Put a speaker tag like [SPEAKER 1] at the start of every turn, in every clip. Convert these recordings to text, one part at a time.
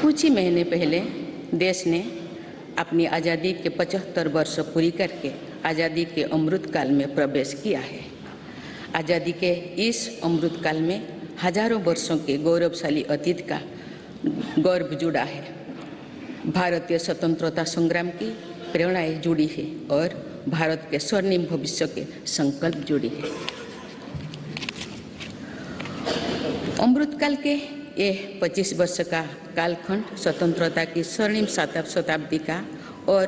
[SPEAKER 1] कुछ ही महीने पहले देश ने अपनी आज़ादी के 75 वर्ष पूरी करके आज़ादी के अमृत काल में प्रवेश किया है। आज़ादी के इस अमृत काल में हजारों वर्षों के गौरवशाली अतीत का गौरव जुड़ा है। भारतीय स्वतंत्रता संग्राम की प्रेरणाएं जुड़ी है और भारत के स्वर्णिम भविष्य के संकल्प जुड़ी है। अमृत काल के ये 25 वर्ष का कालखंड स्वतंत्रता की स्वर्णिम शताब्दी का और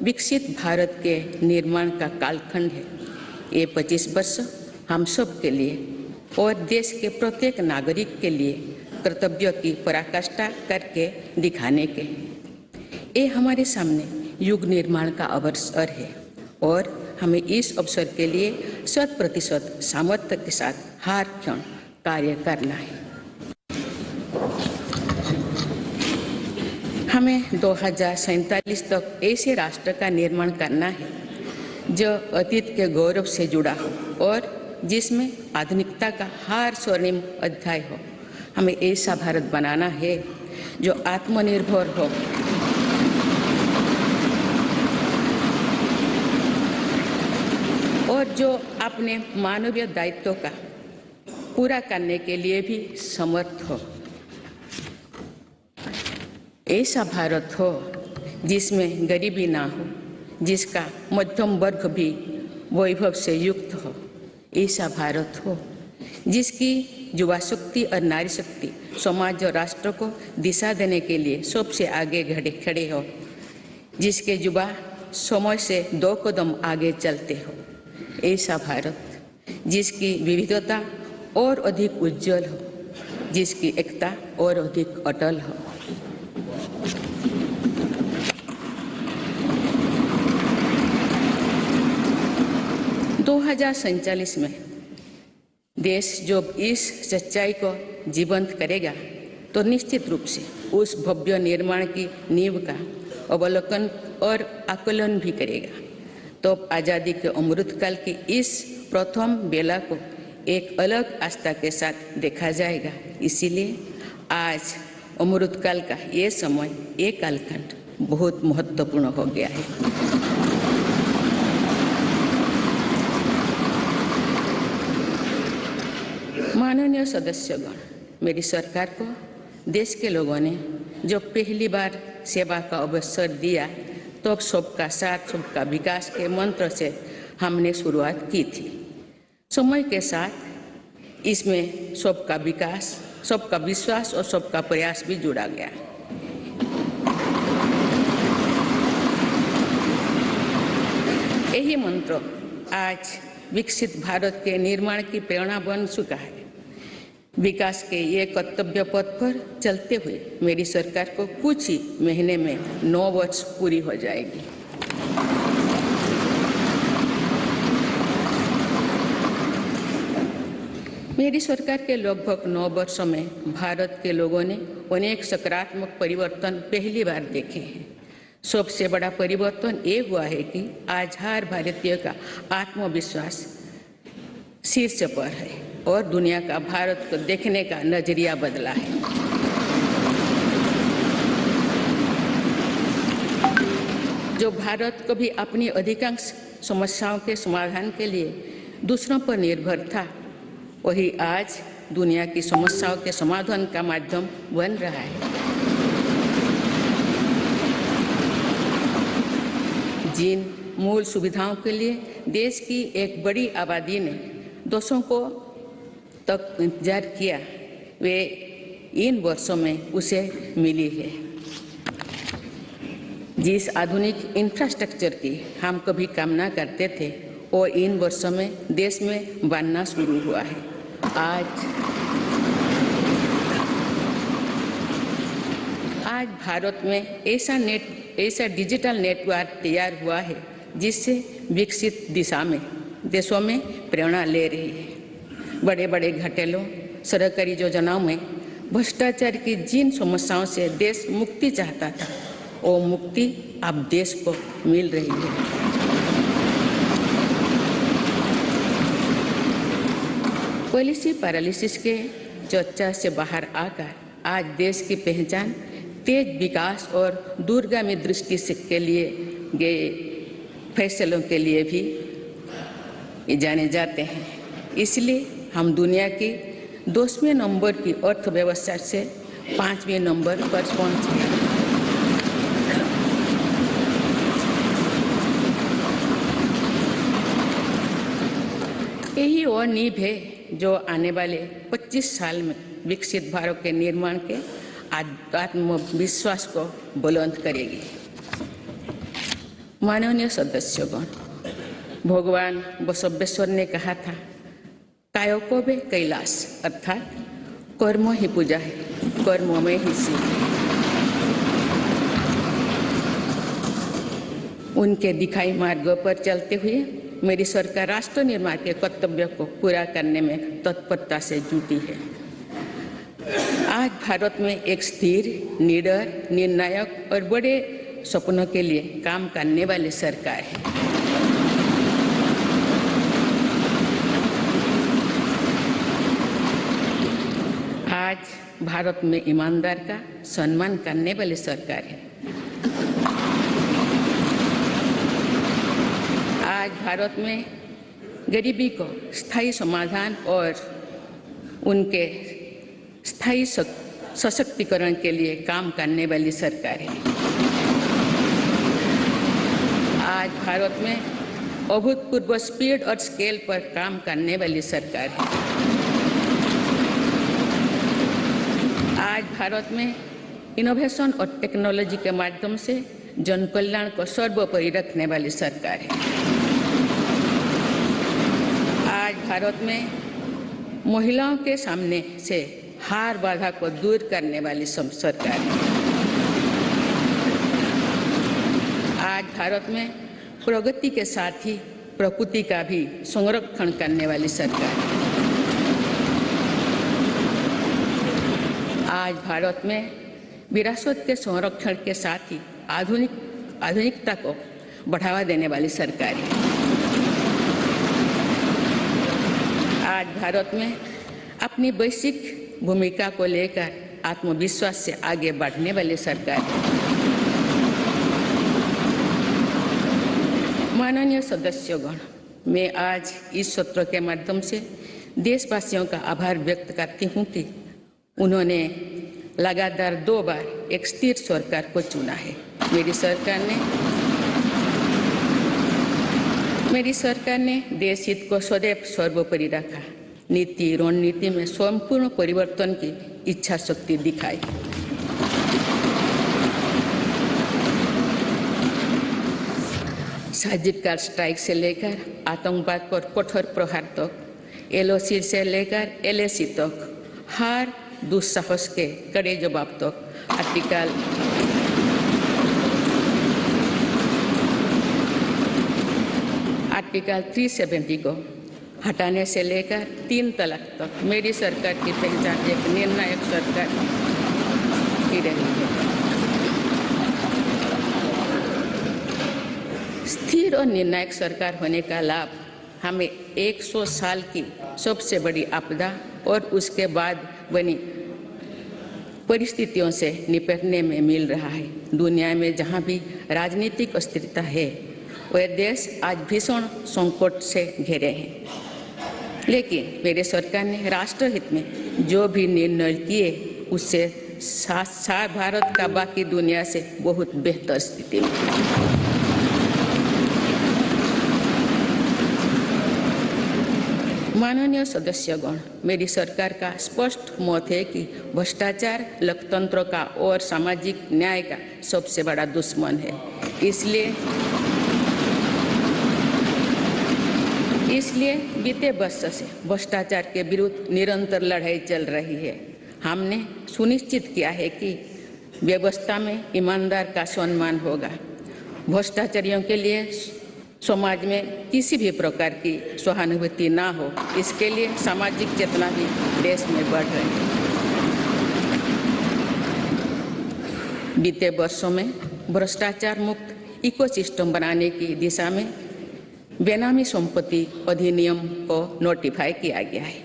[SPEAKER 1] विकसित भारत के निर्माण का कालखंड है। ये 25 वर्ष हम सब के लिए और देश के प्रत्येक नागरिक के लिए कर्तव्य की पराकाष्ठा करके दिखाने के, ये हमारे सामने युग निर्माण का अवसर है और हमें इस अवसर के लिए 100% सामर्थ्य के साथ हर क्षण कार्य करना है। हमें 2047 तक ऐसे राष्ट्र का निर्माण करना है जो अतीत के गौरव से जुड़ा हो और जिसमें आधुनिकता का हर स्वर्णिम अध्याय हो। हमें ऐसा भारत बनाना है जो आत्मनिर्भर हो, और जो अपने मानवीय दायित्वों का पूरा करने के लिए भी समर्थ हो। ऐसा भारत हो जिसमें गरीबी ना हो, जिसका मध्यम वर्ग भी वैभव से युक्त हो। ऐसा भारत हो जिसकी युवा शक्ति और नारी शक्ति समाज और राष्ट्र को दिशा देने के लिए सबसे आगे खड़े हो, जिसके युवा समय से 2 कदम आगे चलते हो। ऐसा भारत जिसकी विविधता और अधिक उज्जवल हो, जिसकी एकता और अधिक अटल हो। दो 2047 में देश जब इस सच्चाई को जीवंत करेगा तो निश्चित रूप से उस भव्य निर्माण की नींव का अवलोकन और आकलन भी करेगा। तो आज़ादी के अमृत काल की इस प्रथम बेला को एक अलग आस्था के साथ देखा जाएगा। इसीलिए आज अमृत काल का ये समय, ये कालखंड बहुत महत्वपूर्ण हो गया है। माननीय सदस्यगण, मेरी सरकार को देश के लोगों ने जब पहली बार सेवा का अवसर दिया तो सबका साथ सबका विकास के मंत्र से हमने शुरुआत की थी। समय के साथ इसमें सबका विकास, सबका विश्वास और सबका प्रयास भी जुड़ा गया। यही मंत्र आज विकसित भारत के निर्माण की प्रेरणा बन चुका है। विकास के ये कर्तव्य पथ पर चलते हुए मेरी सरकार को कुछ ही महीने में 9 वर्ष पूरी हो जाएगी। मेरी सरकार के लगभग 9 वर्षों में भारत के लोगों ने अनेक सकारात्मक परिवर्तन पहली बार देखे हैं। सबसे बड़ा परिवर्तन ये हुआ है कि आज हर भारतीय का आत्मविश्वास शीर्ष पर है और दुनिया का भारत को देखने का नजरिया बदला है। जो भारत को भी अपनी अधिकांश समस्याओं के समाधान के लिए दूसरों पर निर्भर था, वही आज दुनिया की समस्याओं के समाधान का माध्यम बन रहा है। जिन मूल सुविधाओं के लिए देश की एक बड़ी आबादी ने दशकों को तक इंतजार किया, वे इन वर्षों में उसे मिली है। जिस आधुनिक इंफ्रास्ट्रक्चर की हम कभी कामना करते थे, वो इन वर्षों में देश में बनना शुरू हुआ है। आज भारत में ऐसा डिजिटल नेटवर्क तैयार हुआ है जिससे विकसित देशों में प्रेरणा ले रही है। बड़े बड़े घोटालों, सरकारी योजनाओं में भ्रष्टाचार की जिन समस्याओं से देश मुक्ति चाहता था, वो मुक्ति अब देश को मिल रही है। पॉलिसी पैरालिसिस के चर्चा से बाहर आकर आज देश की पहचान तेज विकास और दूरगामी दृष्टि से के लिए गए फैसलों के लिए भी जाने जाते हैं। इसलिए हम दुनिया की 10वें नंबर की अर्थव्यवस्था से 5वें नंबर पर पहुंचे। यही वो नींव है जो आने वाले 25 साल में विकसित भारत के निर्माण के आत्मविश्वास को बुलंद करेगी। माननीय सदस्यगण, भगवान बसवेश्वर ने कहा था, कायोकोबे कैलाश, अर्थात कर्म ही पूजा है, कर्म में ही शिव। उनके दिखाई मार्ग पर चलते हुए मेरी सरकार राष्ट्र निर्माण के कर्तव्य को पूरा करने में तत्परता से जुटी है। आज भारत में एक स्थिर, निडर, निर्णायक और बड़े सपनों के लिए काम करने वाली सरकार है। आज भारत में ईमानदार का सम्मान करने वाली सरकार है। आज भारत में गरीबी को स्थायी समाधान और उनके स्थायी सशक्तिकरण के लिए काम करने वाली सरकार है। आज भारत में अभूतपूर्व स्पीड और स्केल पर काम करने वाली सरकार है। आज भारत में इनोवेशन और टेक्नोलॉजी के माध्यम से जन कल्याण को सर्वोपरि रखने वाली सरकार है। आज भारत में महिलाओं के सामने से हार बाधा को दूर करने वाली सरकार है। आज भारत में प्रगति के साथ ही प्रकृति का भी संरक्षण करने वाली सरकार है। आज भारत में विरासत के संरक्षण के साथ ही आधुनिकता को बढ़ावा देने वाली सरकार है। आज भारत में अपनी वैश्विक भूमिका को लेकर आत्मविश्वास से आगे बढ़ने वाली सरकार है। माननीय सदस्यगण, मैं आज इस सत्र के माध्यम से देशवासियों का आभार व्यक्त करती हूँ कि उन्होंने लगातार 2 बार एक स्थिर सरकार को चुना है। मेरी सरकार ने देश हित को सदैव सर्वोपरि रखा। नीति रणनीति में संपूर्ण परिवर्तन की इच्छा शक्ति दिखाई। सर्जिकल स्ट्राइक से लेकर आतंकवाद पर कठोर प्रहार तक, LOC से लेकर LAC तक, हर दुस्साहस के कड़े जवाब तक आर्टिकल 370 को हटाने से लेकर 3 तलाक तक मेरी सरकार की पहचान एक निर्णायक सरकार की रही है। स्थिर और निर्णायक सरकार होने का लाभ हमें 100 साल की सबसे बड़ी आपदा और उसके बाद बनी परिस्थितियों से निपटने में मिल रहा है। दुनिया में जहां भी राजनीतिक अस्थिरता है, वह देश आज भीषण संकट से घिरे हैं। लेकिन मेरे सरकार ने राष्ट्रहित में जो भी निर्णय किए, उससे साथ भारत का बाकी दुनिया से बहुत बेहतर स्थिति में। माननीय सदस्यगण, मेरी सरकार का स्पष्ट मत है कि भ्रष्टाचार लोकतंत्र का और सामाजिक न्याय का सबसे बड़ा दुश्मन है। इसलिए बीते वर्ष से भ्रष्टाचार के विरुद्ध निरंतर लड़ाई चल रही है। हमने सुनिश्चित किया है कि व्यवस्था में ईमानदार का सम्मान होगा। भ्रष्टाचारियों के लिए समाज में किसी भी प्रकार की सहानुभूति ना हो, इसके लिए सामाजिक चेतना भी देश में बढ़ रही है। बीते वर्षों में भ्रष्टाचार मुक्त इकोसिस्टम बनाने की दिशा में बेनामी संपत्ति अधिनियम को नोटिफाई किया गया है।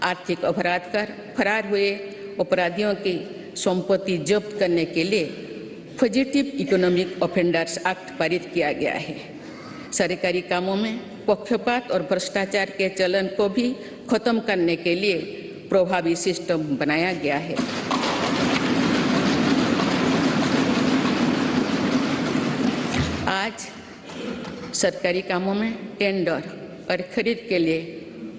[SPEAKER 1] आर्थिक अपराध कर फरार हुए अपराधियों की संपत्ति जब्त करने के लिए फजिटिव इकोनॉमिक ऑफेंडर्स एक्ट पारित किया गया है। सरकारी कामों में पक्षपात और भ्रष्टाचार के चलन को भी खत्म करने के लिए प्रभावी सिस्टम बनाया गया है। आज सरकारी कामों में टेंडर और खरीद के लिए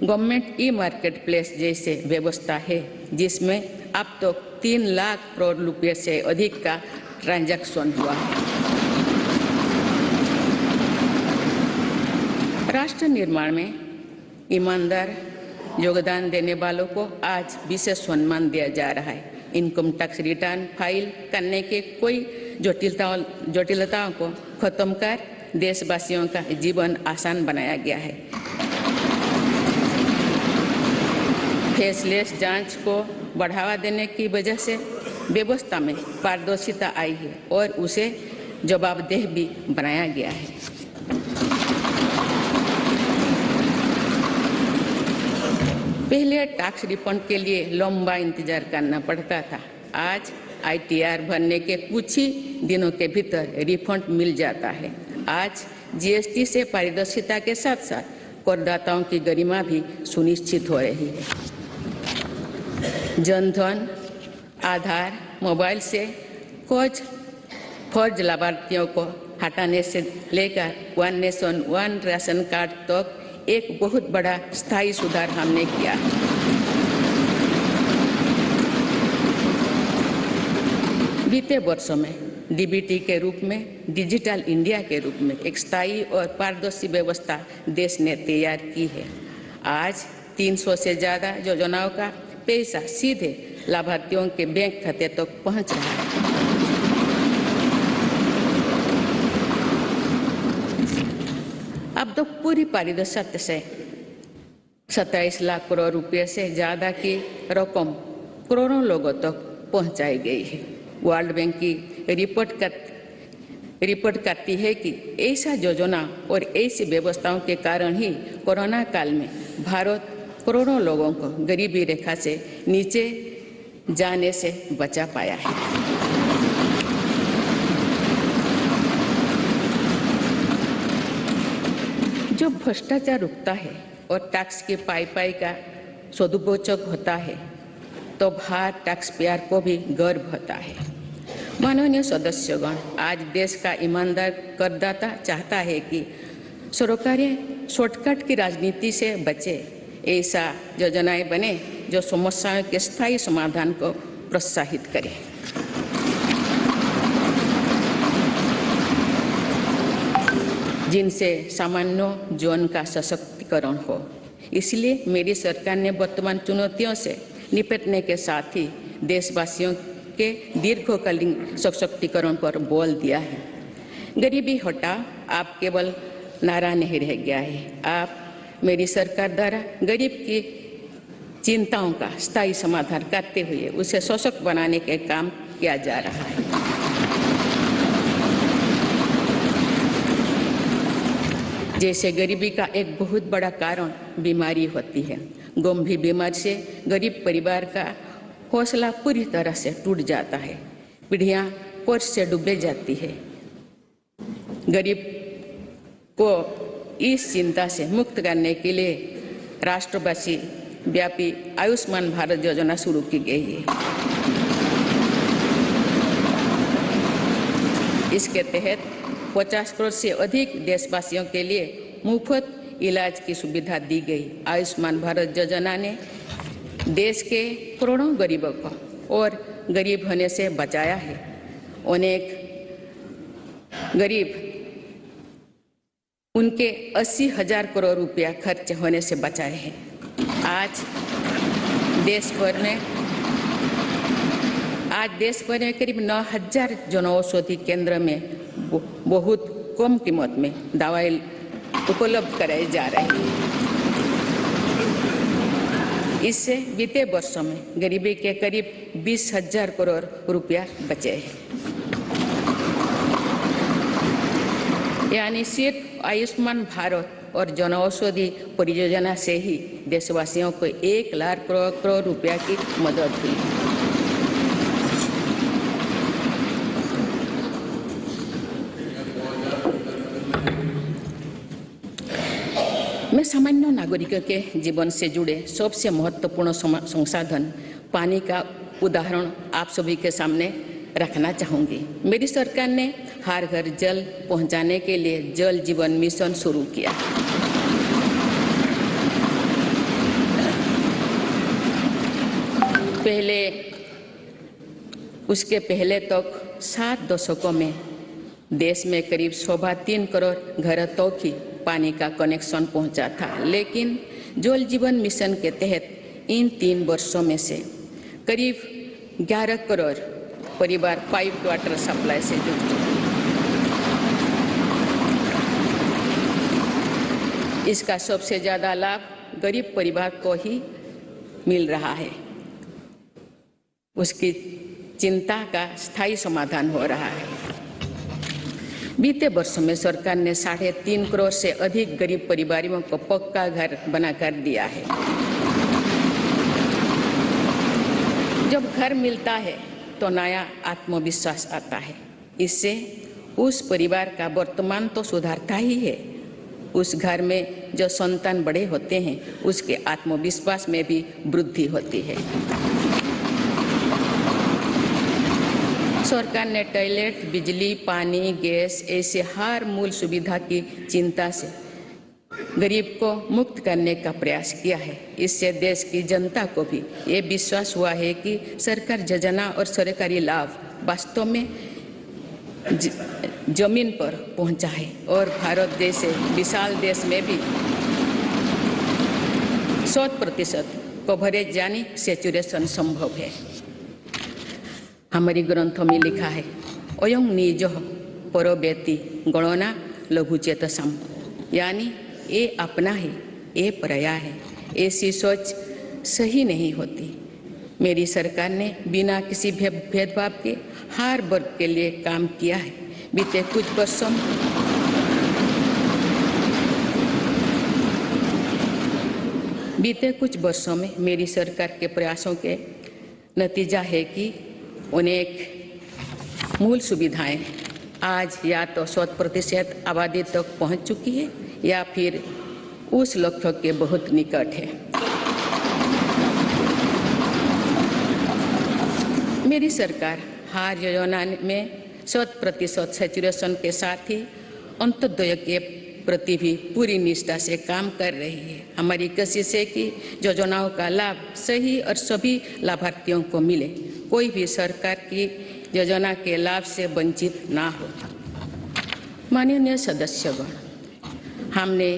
[SPEAKER 1] गवर्नमेंट ई मार्केट प्लेस जैसे व्यवस्था है, जिसमें अब तक 3 लाख करोड़ रुपये से अधिक का ट्रांजैक्शन हुआ है। राष्ट्र निर्माण में ईमानदार योगदान देने वालों को आज विशेष सम्मान दिया जा रहा है। इनकम टैक्स रिटर्न फाइल करने के कोई जटिलताओं को खत्म कर देशवासियों का जीवन आसान बनाया गया है। फेसलेस जांच को बढ़ावा देने की वजह से व्यवस्था में पारदर्शिता आई है और उसे जवाबदेह भी बनाया गया है। पहले टैक्स रिफंड के लिए लंबा इंतजार करना पड़ता था। आज ITR भरने के कुछ ही दिनों के भीतर रिफंड मिल जाता है। आज GST से पारदर्शिता के साथ साथ करदाताओं की गरिमा भी सुनिश्चित हो रही है। जनधन, आधार, मोबाइल से कुछ फर्ज लाभार्थियों को हटाने से लेकर one nation one ration card तक एक बहुत बड़ा स्थायी सुधार हमने किया। बीते वर्षों में DBT के रूप में, डिजिटल इंडिया के रूप में एक स्थायी और पारदर्शी व्यवस्था देश ने तैयार की है। आज 300 से ज़्यादा योजनाओं का पैसा सीधे लाभार्थियों के बैंक खाते तक पहुंच रहा है। अब तो पूरी पारदर्शिता से 27 लाख करोड़ रुपए से ज़्यादा की रकम करोड़ों लोगों तक पहुंचाई गई है। वर्ल्ड बैंक की रिपोर्ट करती है कि ऐसा योजना और ऐसी व्यवस्थाओं के कारण ही कोरोना काल में भारत करोड़ों लोगों को गरीबी रेखा से नीचे जाने से बचा पाया है। जो भ्रष्टाचार रुकता है और टैक्स की पाई का सदुपयोग होता है तो भारत टैक्स पेयर को भी गर्व होता है। माननीय सदस्यगण, आज देश का ईमानदार करदाता चाहता है कि सरकारें शॉर्टकट की राजनीति से बचे, ऐसा योजनाएं बने जो समस्याओं के स्थायी समाधान को प्रोत्साहित करे। जिनसे सामान्य जीवन का सशक्तिकरण हो। इसलिए मेरी सरकार ने वर्तमान चुनौतियों से निपटने के साथ ही देशवासियों के दीर्घकालीन सशक्तिकरण पर बल दिया है। गरीबी हटाओ आप केवल नारा नहीं रह गया है, आप मेरी सरकार द्वारा गरीब की चिंताओं का स्थायी समाधान करते हुए उसे सशक्त बनाने के काम किया जा रहा है। जैसे गरीबी का एक बहुत बड़ा कारण बीमारी होती है। गंभीर बीमारी से गरीब परिवार का हौसला पूरी तरह से टूट जाता है, पीढ़ियां कर्ज से डूबे जाती है। गरीब को इस चिंता से मुक्त करने के लिए राष्ट्रव्यापी व्यापी आयुष्मान भारत योजना शुरू की गई है। इसके तहत 50 करोड़ से अधिक देशवासियों के लिए मुफ्त इलाज की सुविधा दी गई। आयुष्मान भारत योजना ने देश के करोड़ों गरीबों को और गरीब होने से बचाया है। अनेक गरीब उनके 80,000 करोड़ रुपया खर्च होने से बचाए हैं। आज देश भर में करीब 9,000 जन औषधि केंद्र में बहुत कम कीमत में दवाई उपलब्ध कराई जा रही है। इससे बीते वर्षों में गरीबी के करीब 20,000 करोड़ रुपया बचे हैं। यानी सिर्फ आयुष्मान भारत और जन औषधि परियोजना से ही देशवासियों को 1 लाख करोड़ रुपया की मदद हुई। मैं सामान्य नागरिकों के जीवन से जुड़े सबसे महत्वपूर्ण संसाधन पानी का उदाहरण आप सभी के सामने रखना चाहूँगी। मेरी सरकार ने हर घर जल पहुँचाने के लिए जल जीवन मिशन शुरू किया। उसके पहले तक 7 दशकों में देश में करीब 3.25 करोड़ घरों तक ही पानी का कनेक्शन पहुंचा था, लेकिन जल जीवन मिशन के तहत इन 3 वर्षों में से करीब 11 करोड़ परिवार पाइप वाटर सप्लाई से जुड़ चुके हैं। इसका सबसे ज़्यादा लाभ गरीब परिवार को ही मिल रहा है। उसकी चिंता का स्थायी समाधान हो रहा है। बीते वर्षों में सरकार ने 3.5 करोड़ से अधिक गरीब परिवारों को पक्का घर बनाकर दिया है। जब घर मिलता है तो नया आत्मविश्वास आता है। इससे उस परिवार का वर्तमान तो सुधरता ही है, उस घर में जो संतान बड़े होते हैं उसके आत्मविश्वास में भी वृद्धि होती है। सरकार ने टॉयलेट, बिजली, पानी, गैस ऐसे हर मूल सुविधा की चिंता से गरीब को मुक्त करने का प्रयास किया है। इससे देश की जनता को भी ये विश्वास हुआ है कि सरकार योजना और सरकारी लाभ वास्तव में जमीन पर पहुंचा है और भारत जैसे विशाल देश में भी 100% कवरेज यानी सैचुरेशन संभव है। हमारी ग्रंथों में लिखा है, अयं निज परोवेति गणना लघुचेतसम, यानी ये अपना है, ये पराया है। ऐसी सोच सही नहीं होती। मेरी सरकार ने बिना किसी भेदभाव के हर वर्ग के लिए काम किया है। बीते कुछ वर्षों में मेरी सरकार के प्रयासों के नतीजा है कि अनेक मूल सुविधाएं आज या तो 100% आबादी तक पहुंच चुकी है या फिर उस लक्ष्य के बहुत निकट है। मेरी सरकार हर योजना में 100% सैचुरेशन के साथ ही अंत्योदय के प्रति भी पूरी निष्ठा से काम कर रही है। हमारी कोशिश है कि योजनाओं का लाभ सही और सभी लाभार्थियों को मिले, कोई भी सरकार की योजना के लाभ से वंचित ना हो। माननीय सदस्यगण, हमने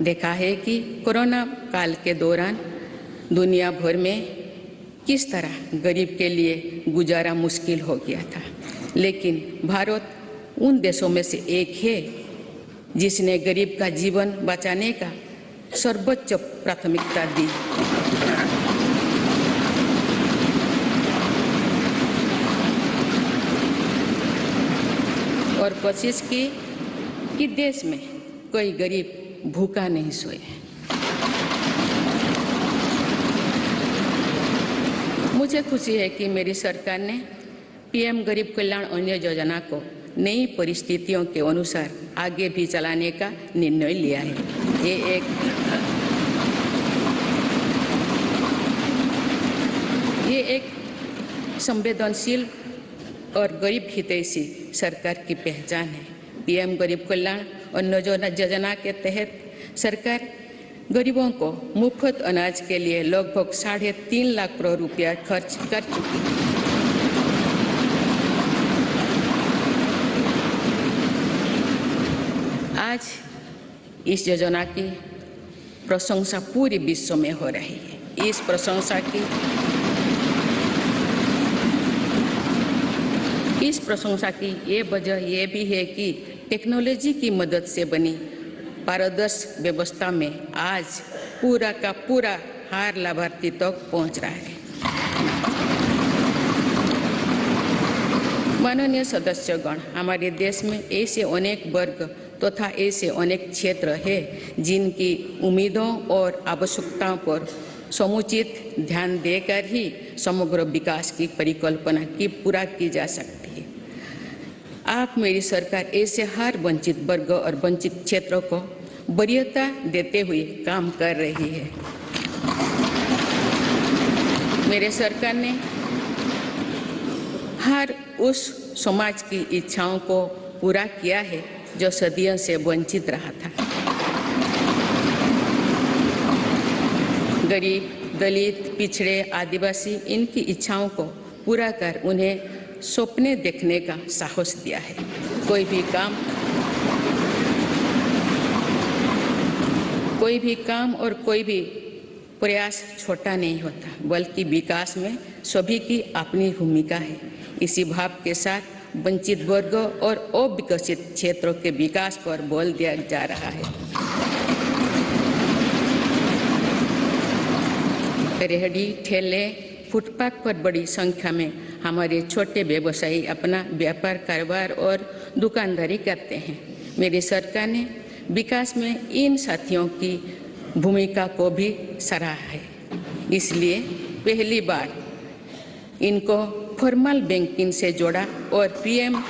[SPEAKER 1] देखा है कि कोरोना काल के दौरान दुनिया भर में किस तरह गरीब के लिए गुजारा मुश्किल हो गया था, लेकिन भारत उन देशों में से एक है जिसने गरीब का जीवन बचाने का सर्वोच्च प्राथमिकता दी। और कोशिश की कि देश में कोई गरीब भूखा नहीं सोए। मुझे खुशी है कि मेरी सरकार ने पीएम गरीब कल्याण अन्न योजना को नई परिस्थितियों के अनुसार आगे भी चलाने का निर्णय लिया है। ये एक संवेदनशील और गरीब हितैषी सरकार की पहचान है। पीएम गरीब कल्याण अन्न योजना के तहत सरकार गरीबों को मुफ्त अनाज के लिए लगभग 3.5 लाख करोड़ रुपया खर्च कर चुकी है। आज इस योजना की प्रशंसा पूरे विश्व में हो रही है। इस प्रशंसा की ये वजह ये भी है कि टेक्नोलॉजी की मदद से बनी पारदर्शी व्यवस्था में आज पूरा का पूरा हर लाभार्थी तक पहुंच रहा है। माननीय सदस्यगण, हमारे देश में ऐसे अनेक वर्ग तथा ऐसे अनेक क्षेत्र हैं जिनकी उम्मीदों और आवश्यकताओं पर समुचित ध्यान देकर ही समग्र विकास की परिकल्पना की पूरा की जा सकती है। आप मेरी सरकार ऐसे हर वंचित वर्ग और वंचित क्षेत्रों को वरीयता देते हुए काम कर रही है। मेरे सरकार ने हर उस समाज की इच्छाओं को पूरा किया है जो सदियों से वंचित रहा था। गरीब, दलित, पिछड़े, आदिवासी इनकी इच्छाओं को पूरा कर उन्हें सपने देखने का साहस दिया है। कोई भी काम और कोई भी प्रयास छोटा नहीं होता, बल्कि विकास में सभी की अपनी भूमिका है। इसी भाव के साथ वंचित वर्गों और अविकसित क्षेत्रों के विकास पर बल दिया जा रहा है। रेहड़ी, ठेले, फुटपाथ पर बड़ी संख्या में हमारे छोटे व्यवसायी अपना व्यापार, कारोबार और दुकानदारी करते हैं। मेरी सरकार ने विकास में इन साथियों की भूमिका को भी सराहा है। इसलिए पहली बार इनको फॉर्मल बैंकिंग से जोड़ा और पीएम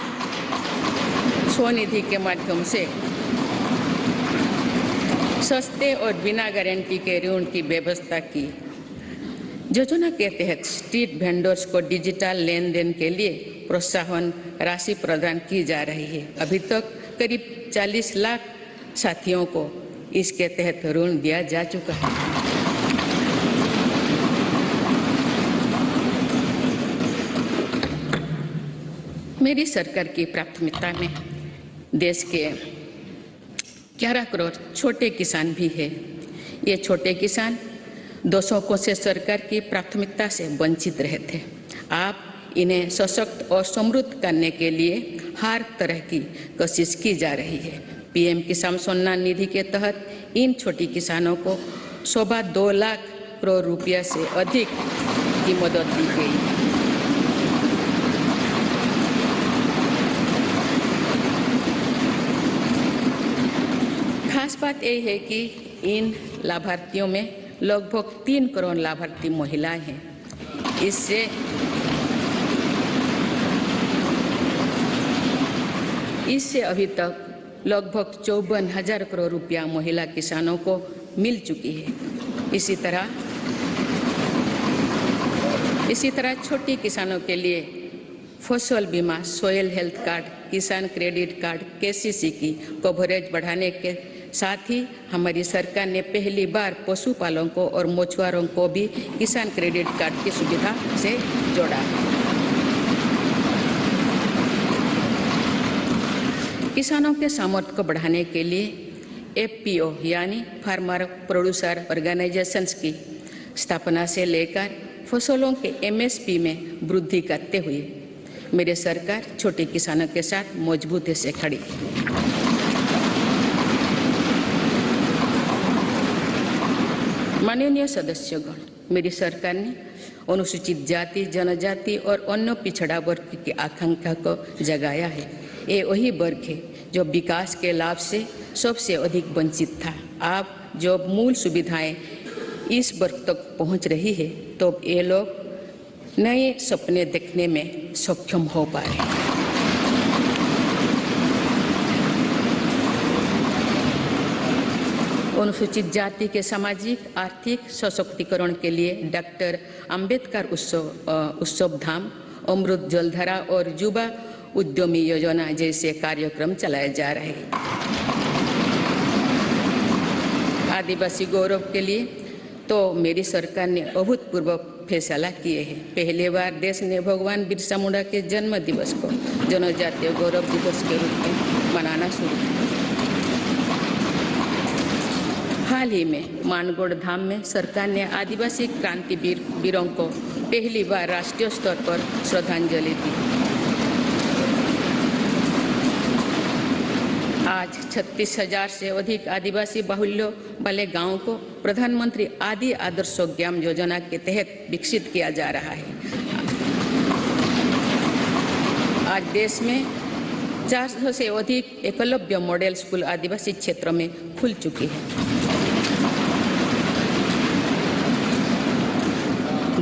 [SPEAKER 1] स्वनिधि के माध्यम से सस्ते और बिना गारंटी के ऋण की व्यवस्था की। योजना के तहत स्ट्रीट वेंडर्स को डिजिटल लेन देन के लिए प्रोत्साहन राशि प्रदान की जा रही है। अभी तक करीब 40 लाख साथियों को इसके तहत ऋण दिया जा चुका है। मेरी सरकार की प्राथमिकता में देश के 11 करोड़ छोटे किसान भी है। ये छोटे किसान दशकों से सरकार की प्राथमिकता से वंचित रहे थे। आप इन्हें सशक्त और समृद्ध करने के लिए हर तरह की कोशिश की जा रही है। पीएम किसान सम्मान निधि के तहत इन छोटे किसानों को 2.25 लाख करोड़ रुपया से अधिक की मदद दी गई। खास बात यह है कि इन लाभार्थियों में लगभग 3 करोड़ लाभार्थी महिलाएं हैं। इससे अभी तक लगभग 54,000 करोड़ रुपया महिला किसानों को मिल चुकी है। इसी तरह छोटे किसानों के लिए फसल बीमा, सॉइल हेल्थ कार्ड, किसान क्रेडिट कार्ड, केसीसी की कवरेज बढ़ाने के साथ ही हमारी सरकार ने पहली बार पशुपालकों और मछुआरों को भी किसान क्रेडिट कार्ड की सुविधा से जोड़ा। किसानों के सामर्थ्य को बढ़ाने के लिए एफपीओ यानी फार्मर प्रोड्यूसर ऑर्गेनाइजेशंस की स्थापना से लेकर फसलों के एमएसपी में वृद्धि करते हुए मेरी सरकार छोटे किसानों के साथ मजबूती से खड़ी। माननीय सदस्यगण, मेरी सरकार ने अनुसूचित जाति, जनजाति और अन्य पिछड़ा वर्ग की आकांक्षा को जगाया है। ये वही वर्ग है जो विकास के लाभ से सबसे अधिक वंचित था। अब जो मूल सुविधाएं इस वर्ग तक पहुंच रही है, तो ये लोग नए सपने देखने में सक्षम हो पा रहे हैं। अनुसूचित जाति के सामाजिक आर्थिक सशक्तिकरण के लिए डॉक्टर अंबेडकर उत्सव धाम, अमृत जलधारा और युवा उद्यमी योजना जैसे कार्यक्रम चलाए जा रहे हैं। आदिवासी गौरव के लिए तो मेरी सरकार ने अभूतपूर्व फैसला किए हैं। पहली बार देश ने भगवान बिरसा मुंडा के जन्म दिवस को जनजातीय गौरव दिवस के रूप में मनाना शुरू किया। हाल ही में मानगढ़ धाम में सरकार ने आदिवासी क्रांति वीरों को पहली बार राष्ट्रीय स्तर पर श्रद्धांजलि दी। आज 36,000 से अधिक आदिवासी बाहुल्य वाले गांवों को प्रधानमंत्री आदि आदर्श ग्राम योजना के तहत विकसित किया जा रहा है। आज देश में 400 से अधिक एकलव्य मॉडल स्कूल आदिवासी क्षेत्रों में खुल चुकी है।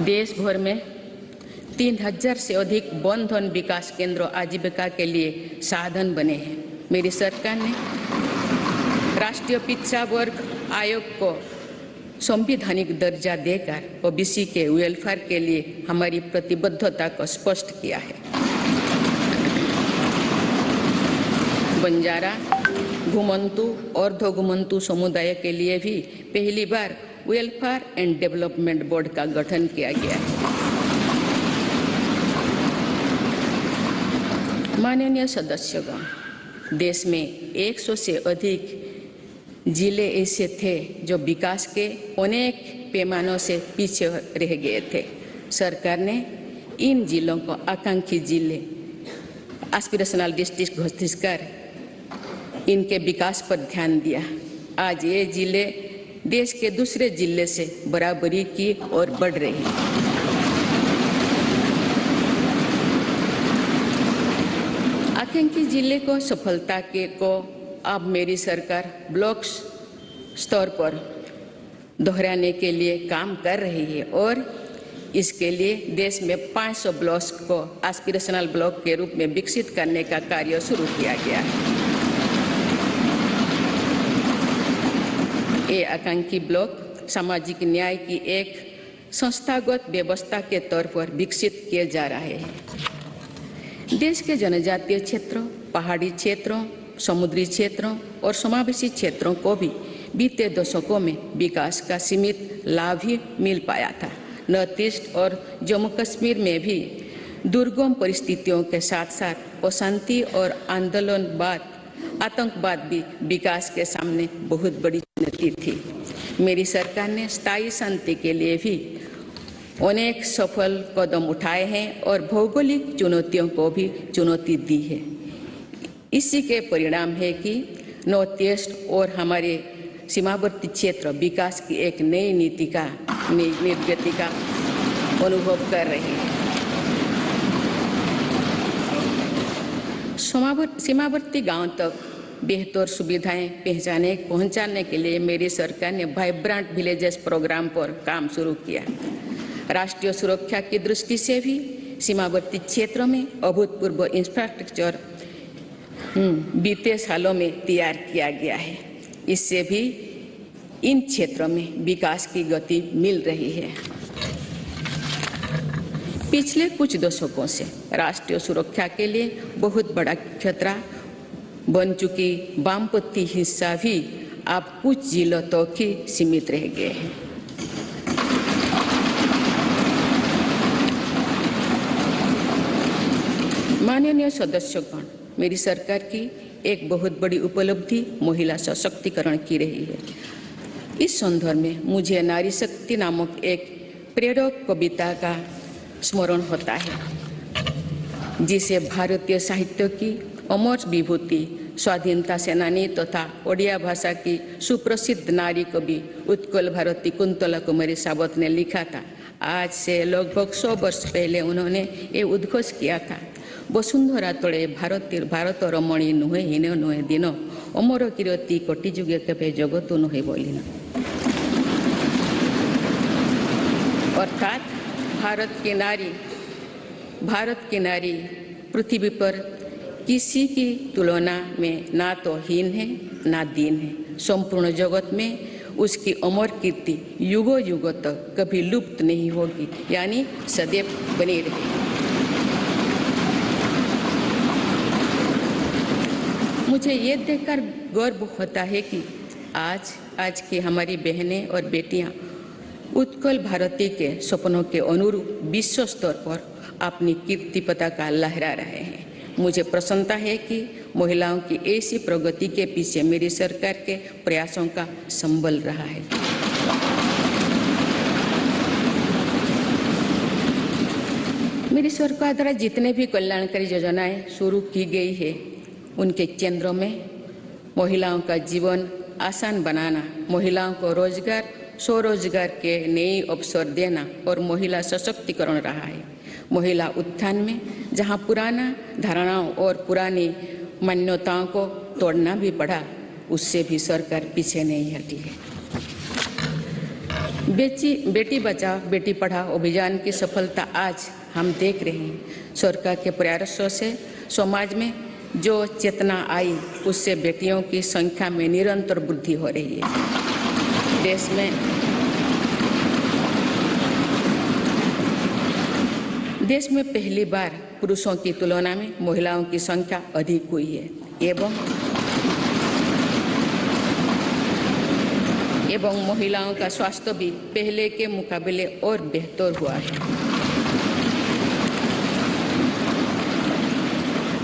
[SPEAKER 1] देश भर में 3,000 से अधिक वन धन विकास केंद्र आजीविका के लिए साधन बने हैं। मेरी सरकार ने राष्ट्रीय पिछड़ा वर्ग आयोग को संवैधानिक दर्जा देकर ओबीसी के वेलफेयर के लिए हमारी प्रतिबद्धता को स्पष्ट किया है। बंजारा, घुमंतु और अर्ध-घुमंतु समुदाय के लिए भी पहली बार वेलफेयर एंड डेवलपमेंट बोर्ड का गठन किया गया है। माननीय सदस्यगण, देश में 100 से अधिक जिले ऐसे थे जो विकास के अनेक पैमानों से पीछे रह गए थे। सरकार ने इन जिलों को आकांक्षी जिले एस्पिरेशनल डिस्ट्रिक्ट घोषित कर इनके विकास पर ध्यान दिया। आज ये जिले देश के दूसरे जिले से बराबरी की ओर बढ़ रही हैं। आकांक्षी जिले को सफलता के को अब मेरी सरकार ब्लॉक स्तर पर दोहराने के लिए काम कर रही है और इसके लिए देश में 500 ब्लॉक्स को एस्पिरेशनल ब्लॉक के रूप में विकसित करने का कार्य शुरू किया गया है। ये आकांक्षी ब्लॉक सामाजिक न्याय की एक संस्थागत व्यवस्था के तौर पर विकसित किए जा रहे हैं। देश के जनजातीय क्षेत्रों, पहाड़ी क्षेत्रों, समुद्री क्षेत्रों और समावेशी क्षेत्रों को भी बीते दशकों में विकास का सीमित लाभ ही मिल पाया था। नॉर्थ ईस्ट और जम्मू कश्मीर में भी दुर्गम परिस्थितियों के साथ साथ अशांति और आतंकवाद भी विकास के सामने बहुत बड़ी चुनौती थी। मेरी सरकार ने स्थायी शांति के लिए भी अनेक सफल कदम उठाए हैं और भौगोलिक चुनौतियों को भी चुनौती दी है। इसी के परिणाम है कि नॉर्थ ईस्ट और हमारे सीमावर्ती क्षेत्र विकास की एक नई नीति का निर्गति का अनुभव कर रहे हैं। सीमावर्ती गांव तक बेहतर सुविधाएं पहुंचाने के लिए मेरी सरकार ने वाइब्रेंट विलेजेस प्रोग्राम पर काम शुरू किया। राष्ट्रीय सुरक्षा की दृष्टि से भी सीमावर्ती क्षेत्रों में अभूतपूर्व इंफ्रास्ट्रक्चर बीते सालों में तैयार किया गया है। इससे भी इन क्षेत्रों में विकास की गति मिल रही है। पिछले कुछ दशकों से राष्ट्रीय सुरक्षा के लिए बहुत बड़ा खतरा बन चुकी वामपंथी हिंसा भी अब कुछ जिलों तक ही सीमित रह गए हैं। माननीय सदस्यगण, मेरी सरकार की एक बहुत बड़ी उपलब्धि महिला सशक्तिकरण की रही है। इस संदर्भ में मुझे नारी शक्ति नामक एक प्रेरक कविता का स्मरण होता है, जिसे भारतीय साहित्य की अमर विभूति स्वाधीनता सेनानी तथा ओडिया भाषा की सुप्रसिद्ध नारी कवि उत्कल भारती कुंतला कुमारी सावत ने लिखा था। आज से लगभग 100 वर्ष पहले उन्होंने ये उद्घोष किया था, वसुंधरा तले भारत रमणी नुहे हीन नुहे दिन अमर कीर्ति कोटि जुगे केबे जगत नुहे बोलिना। अर्थात भारत की नारी पृथ्वी पर किसी की तुलना में ना तो हीन है ना दीन है। संपूर्ण जगत में उसकी अमर कीर्ति युगों युगों तक कभी लुप्त नहीं होगी, यानी सदैव बनी रहेगी। मुझे ये देखकर गर्व होता है कि आज की हमारी बहनें और बेटियां उत्कल भारती के सपनों के अनुरूप विश्व स्तर पर अपनी कीर्ति पताका लहरा रहे हैं। मुझे प्रसन्नता है कि महिलाओं की ऐसी प्रगति के पीछे मेरी सरकार के प्रयासों का संबल रहा है। मेरी सरकार द्वारा जितने भी कल्याणकारी योजनाएं शुरू की गई है, उनके केंद्रों में महिलाओं का जीवन आसान बनाना, महिलाओं को रोजगार, स्वरोजगार के नए अवसर देना और महिला सशक्तिकरण रहा है। महिला उत्थान में जहां पुराना धारणाओं और पुरानी मान्यताओं को तोड़ना भी पड़ा, उससे भी सरकार पीछे नहीं हटी है। बेटी बचाओ बेटी पढ़ाओ अभियान की सफलता आज हम देख रहे हैं। सरकार के प्रयासों से समाज में जो चेतना आई उससे बेटियों की संख्या में निरंतर वृद्धि हो रही है। देश में पहली बार पुरुषों की तुलना में महिलाओं की संख्या अधिक हुई है एवं महिलाओं का स्वास्थ्य भी पहले के मुकाबले और बेहतर हुआ है।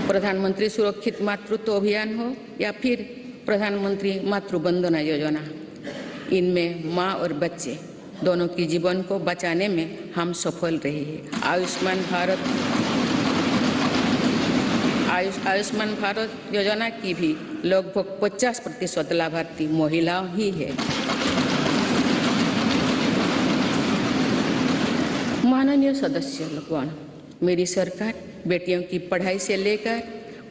[SPEAKER 1] प्रधानमंत्री सुरक्षित मातृत्व अभियान हो या फिर प्रधानमंत्री मातृ वंदना योजना, इनमें माँ और बच्चे दोनों की जीवन को बचाने में हम सफल रहे हैं। आयुष्मान भारत योजना की भी लगभग 50% लाभार्थी महिलाओं ही है। माननीय सदस्यगण, मेरी सरकार बेटियों की पढ़ाई से लेकर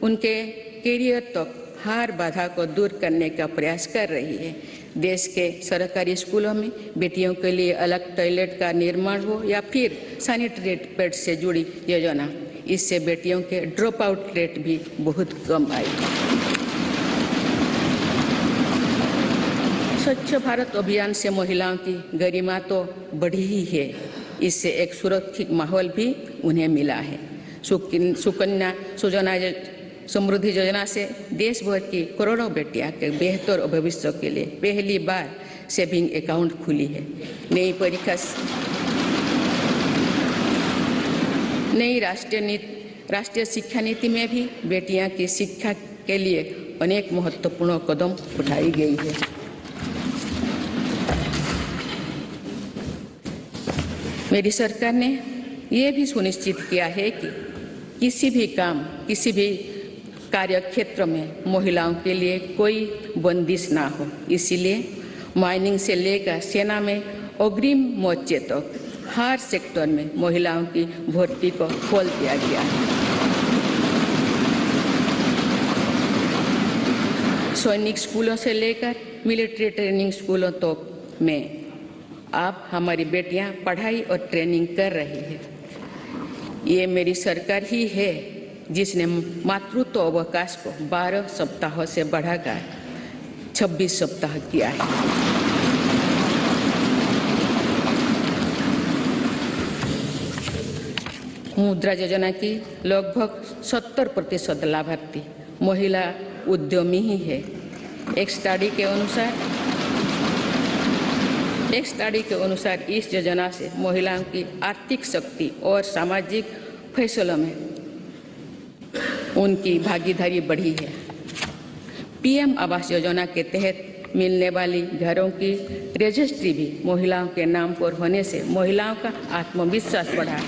[SPEAKER 1] उनके करियर तक हर बाधा को दूर करने का प्रयास कर रही है। देश के सरकारी स्कूलों में बेटियों के लिए अलग टॉयलेट का निर्माण हो या फिर सैनिटरी पैड से जुड़ी योजना, इससे बेटियों के ड्रॉप आउट रेट भी बहुत कम आई। स्वच्छ भारत अभियान से महिलाओं की गरिमा तो बढ़ी ही है, इससे एक सुरक्षित माहौल भी उन्हें मिला है। सुकन्या सुजला समृद्धि योजना से देश भर की करोड़ों बेटियां के बेहतर भविष्य के लिए पहली बार सेविंग अकाउंट खुली है। नई राष्ट्रीय शिक्षा नीति में भी बेटियां की शिक्षा के लिए अनेक महत्वपूर्ण कदम उठाई गई है। मेरी सरकार ने यह भी सुनिश्चित किया है कि किसी भी कार्य क्षेत्र में महिलाओं के लिए कोई बंदिश ना हो। इसीलिए माइनिंग से लेकर सेना में अग्रिम मोर्चे तक हर सेक्टर में महिलाओं की भर्ती को खोल दिया गया है। सैनिक स्कूलों से लेकर मिलिट्री ट्रेनिंग स्कूलों तक में अब हमारी बेटियां पढ़ाई और ट्रेनिंग कर रही है। ये मेरी सरकार ही है जिसने मातृत्व अवकाश को 12 सप्ताह से बढ़ाकर 26 सप्ताह किया है। मुद्रा योजना की लगभग 70% लाभार्थी महिला उद्यमी ही है। एक स्टडी के अनुसार इस योजना से महिलाओं की आर्थिक शक्ति और सामाजिक फैसलों में उनकी भागीदारी बढ़ी है। पीएम आवास योजना के तहत मिलने वाली घरों की रजिस्ट्री भी महिलाओं के नाम पर होने से महिलाओं का आत्मविश्वास बढ़ा है।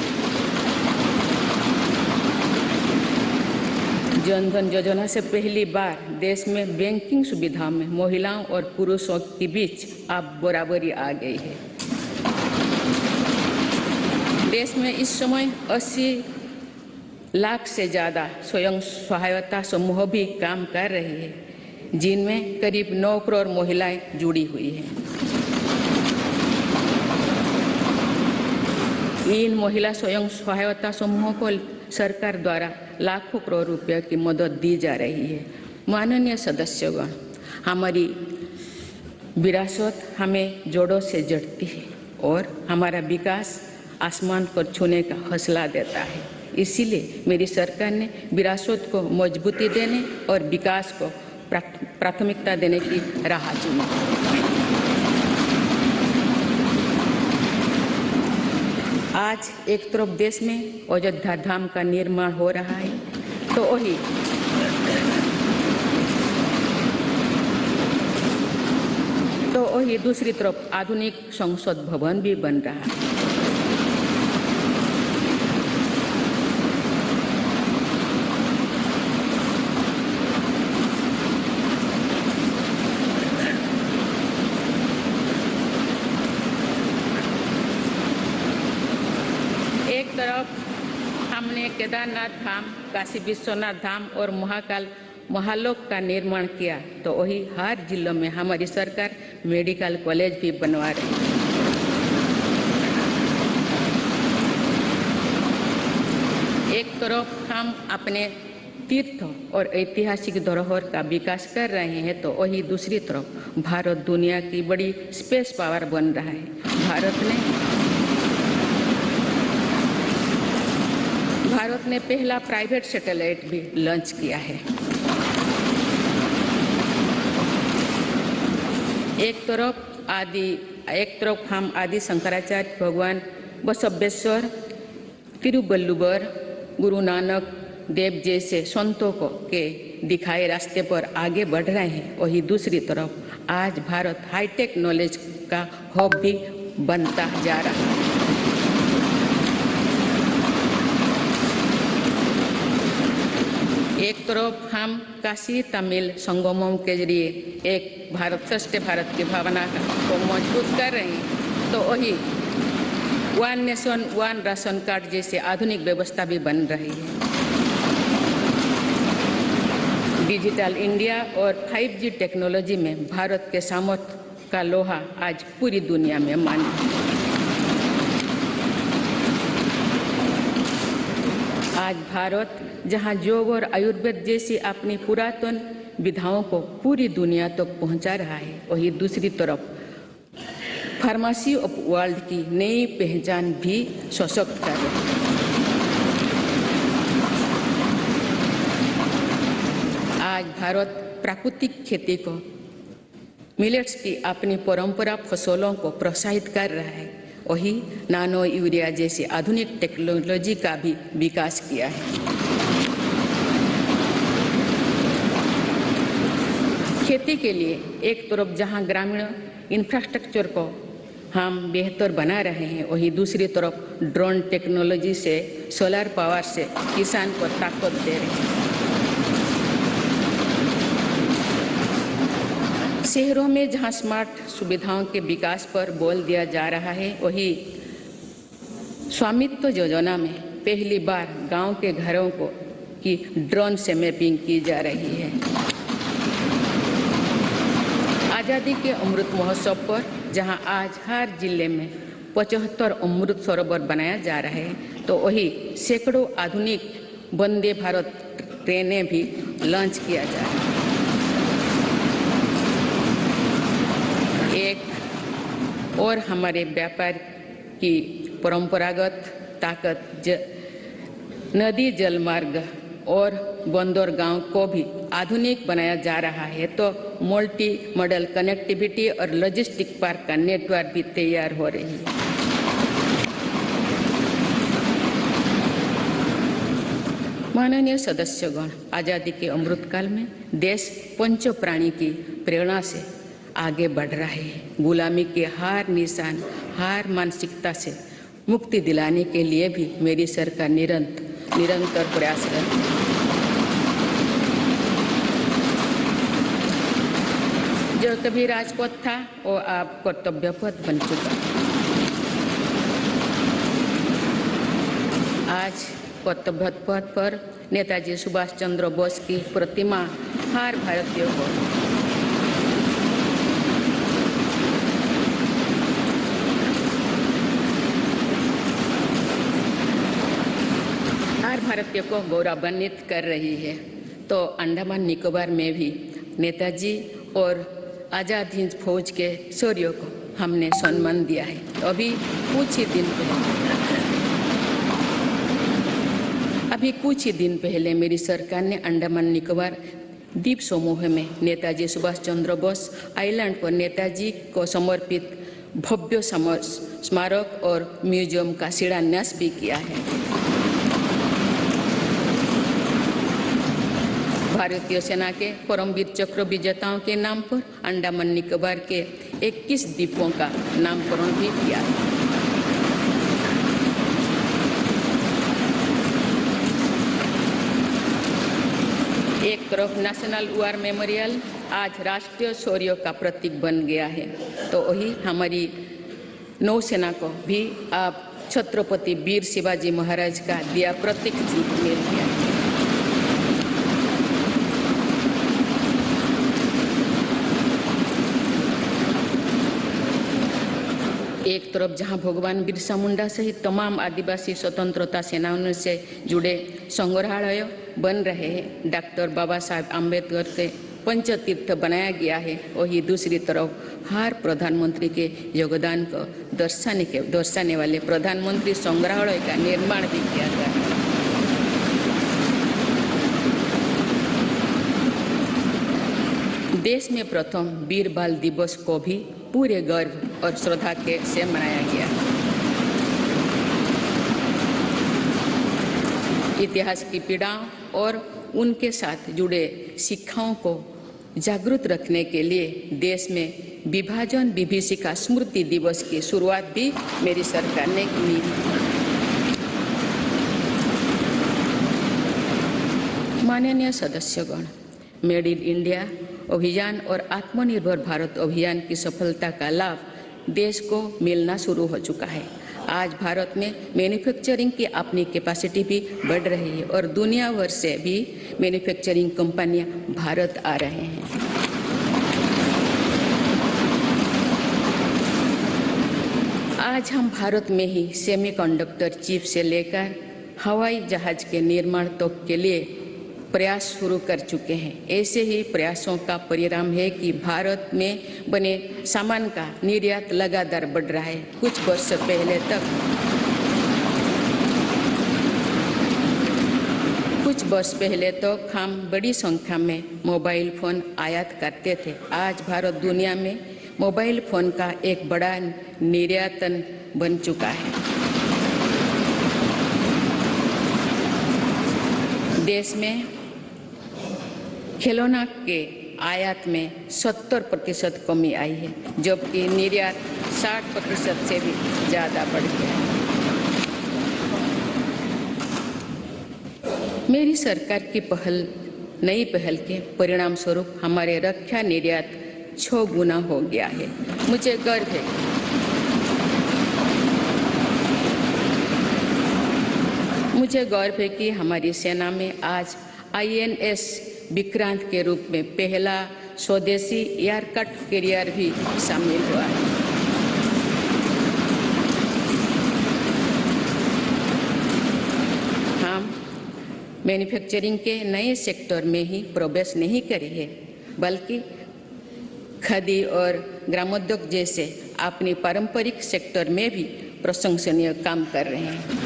[SPEAKER 1] जन धन योजना से पहली बार देश में बैंकिंग सुविधाओं में महिलाओं और पुरुषों के बीच अब बराबरी आ गई है। देश में इस समय 80 लाख से ज़्यादा स्वयं सहायता समूह भी काम कर रहे हैं, जिनमें करीब 9 करोड़ महिलाएं जुड़ी हुई हैं। इन महिला स्वयं सहायता समूहों को सरकार द्वारा लाखों करोड़ रुपए की मदद दी जा रही है। माननीय सदस्यगण, हमारी विरासत हमें जोड़ों से जड़ती है और हमारा विकास आसमान पर छूने का हौसला देता है। इसीलिए मेरी सरकार ने विरासत को मजबूती देने और विकास को प्राथमिकता देने की राह चुनी। आज एक तरफ देश में अयोध्या धाम का निर्माण हो रहा है, तो वही दूसरी तरफ आधुनिक संसद भवन भी बन रहा है। एक तरफ हमने केदारनाथ धाम, काशी विश्वनाथ धाम और महाकाल महालोक का निर्माण किया, तो वही हर जिलों में हमारी सरकार मेडिकल कॉलेज भी बनवा रही है। एक तरफ हम अपने तीर्थ और ऐतिहासिक धरोहर का विकास कर रहे हैं, तो वही दूसरी तरफ भारत दुनिया की बड़ी स्पेस पावर बन रहा है। भारत ने पहला प्राइवेट सैटेलाइट भी लॉन्च किया है। एक तरफ हम आदि शंकराचार्य भगवान बसवेश्वर, तिरुवल्लुवर, गुरु नानक देव जैसे संतों के दिखाए रास्ते पर आगे बढ़ रहे हैं, वही दूसरी तरफ आज भारत हाईटेक नॉलेज का हब भी बनता जा रहा है। एक तरफ हम काशी तमिल संगमम के जरिए एक भारत श्रेष्ठ भारत की भावना को मजबूत कर रहे हैं, तो वही one nation one ration card जैसे आधुनिक व्यवस्था भी बन रही है। डिजिटल इंडिया और 5G टेक्नोलॉजी में भारत के सामर्थ्य का लोहा आज पूरी दुनिया में मान्य है। आज भारत जहां योग और आयुर्वेद जैसी अपनी पुरातन विधाओं को पूरी दुनिया तक पहुंचा रहा है, वही दूसरी तरफ फार्मेसी ऑफ वर्ल्ड की नई पहचान भी सशक्त कर रही है। आज भारत प्राकृतिक खेती को, मिलेट्स की अपनी परंपरा फसलों को प्रोत्साहित कर रहा है, वही नानो यूरिया जैसी आधुनिक टेक्नोलॉजी का भी विकास किया है। खेती के लिए एक तरफ जहां ग्रामीण इंफ्रास्ट्रक्चर को हम बेहतर बना रहे हैं, वही दूसरी तरफ ड्रोन टेक्नोलॉजी से, सोलर पावर से किसान को ताकत दे रहे हैं। शहरों में जहां स्मार्ट सुविधाओं के विकास पर बल दिया जा रहा है, वही स्वामित्व योजना में पहली बार गांव के घरों को की ड्रोन से मैपिंग की जा रही है। आज़ादी के अमृत महोत्सव पर जहां आज हर जिले में 75 अमृत सरोवर बनाया जा रहा है, तो वही सैकड़ों आधुनिक वंदे भारत ट्रेनें भी लॉन्च किया जा रहा है। एक और हमारे व्यापार की परंपरागत ताकत नदी जल मार्ग और बंदरगांव को भी आधुनिक बनाया जा रहा है, तो मल्टी मॉडल कनेक्टिविटी और लॉजिस्टिक पार्क का नेटवर्क भी तैयार हो रही है। माननीय सदस्यगण, आज़ादी के अमृतकाल में देश पंच प्राणी की प्रेरणा से आगे बढ़ रहा है। गुलामी के हार निशान, हार मानसिकता से मुक्ति दिलाने के लिए भी मेरी सरकार निरंतर प्रयासरत है। जो कभी राजपथ था वो अब कर्तव्य पथ बन चुका। आज कर्तव्य पथ पर नेताजी सुभाष चंद्र बोस की प्रतिमा हर भारतीय को गौरवान्वित कर रही है। तो अंडमान निकोबार में भी नेताजी और आजाद हिंद फौज के शौर्यों को हमने सम्मान दिया है। अभी कुछ ही दिन पहले मेरी सरकार ने अंडमान निकोबार द्वीप समूह में नेताजी सुभाष चंद्र बोस आइलैंड पर नेताजी को समर्पित भव्य स्मारक और म्यूजियम का शिलान्यास भी किया है। भारतीय सेना के परमवीर चक्र विजेताओं के नाम पर अंडमान निकोबार के 21 द्वीपों का नामकरण भी किया है। एक तरफ नेशनल वॉर मेमोरियल आज राष्ट्रीय शौर्य का प्रतीक बन गया है, तो वही हमारी नौसेना को भी अब छत्रपति वीर शिवाजी महाराज का दिया प्रतीक मिल गया है। एक तरफ जहां भगवान बिरसा मुंडा सहित तमाम आदिवासी स्वतंत्रता सेनानियों से जुड़े संग्रहालय बन रहे हैं। डॉक्टर बाबा साहेब आम्बेडकर के पंचतीर्थ बनाया गया है। वही दूसरी तरफ हर प्रधानमंत्री के योगदान को दर्शाने वाले प्रधानमंत्री संग्रहालय का निर्माण भी किया गया है। देश में प्रथम वीर बाल दिवस को भी पूरे गर्व और श्रद्धा के से मनाया गया। इतिहास की पीड़ाओं और उनके साथ जुड़े शिक्षाओं को जागरूक रखने के लिए देश में विभाजन विभीषिका स्मृति दिवस की शुरुआत भी मेरी सरकार ने की। माननीय सदस्यगण, मेड इन इंडिया अभियान और आत्मनिर्भर भारत अभियान की सफलता का लाभ देश को मिलना शुरू हो चुका है। आज भारत में मैन्युफैक्चरिंग की अपनी कैपेसिटी भी बढ़ रही है और दुनिया भर से भी मैन्युफैक्चरिंग कंपनियां भारत आ रहे हैं। आज हम भारत में ही सेमीकंडक्टर चिप से लेकर हवाई जहाज के निर्माण तक के लिए प्रयास शुरू कर चुके हैं। ऐसे ही प्रयासों का परिणाम है कि भारत में बने सामान का निर्यात लगातार बढ़ रहा है। कुछ वर्ष पहले तक हम बड़ी संख्या में मोबाइल फोन आयात करते थे। आज भारत दुनिया में मोबाइल फोन का एक बड़ा निर्यातन बन चुका है। देश में खिलौना के आयात में 70% कमी आई है, जबकि निर्यात 60% से भी ज़्यादा बढ़ गया है। मेरी सरकार की नई पहल के परिणाम स्वरूप हमारे रक्षा निर्यात 6 गुना हो गया है। मुझे गर्व है कि हमारी सेना में आज INS विक्रांत के रूप में पहला स्वदेशी एयरक्राफ्ट कैरियर भी शामिल हुआ है। हम मैन्युफैक्चरिंग के नए सेक्टर में ही प्रवेश नहीं करे हैं, बल्कि खादी और ग्रामोद्योग जैसे अपनी पारंपरिक सेक्टर में भी प्रशंसनीय काम कर रहे हैं।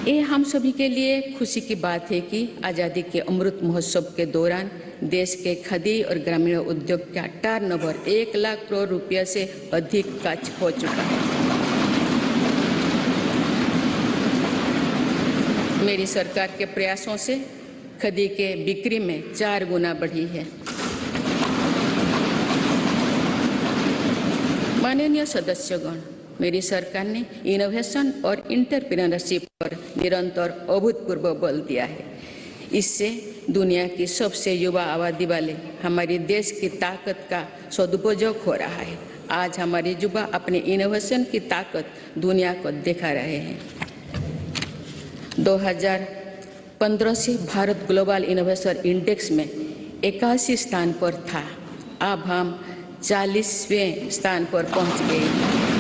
[SPEAKER 1] ये हम सभी के लिए खुशी की बात है कि आज़ादी के अमृत महोत्सव के दौरान देश के खादी और ग्रामीण उद्योग का टर्नओवर 1 लाख करोड़ रुपये से अधिक का हो चुका है। मेरी सरकार के प्रयासों से खादी के बिक्री में 4 गुना बढ़ी है। माननीय सदस्यगण, मेरी सरकार ने इनोवेशन और एंटरप्रेन्योरशिप पर निरंतर अभूतपूर्व बल दिया है। इससे दुनिया की सबसे युवा आबादी वाले हमारे देश की ताकत का सदुपयोग हो रहा है। आज हमारे युवा अपने इनोवेशन की ताकत दुनिया को दिखा रहे हैं। 2015 से भारत ग्लोबल इनोवेशन इंडेक्स में 81 स्थान पर था। अब हम 40वें स्थान पर पहुंच गए हैं।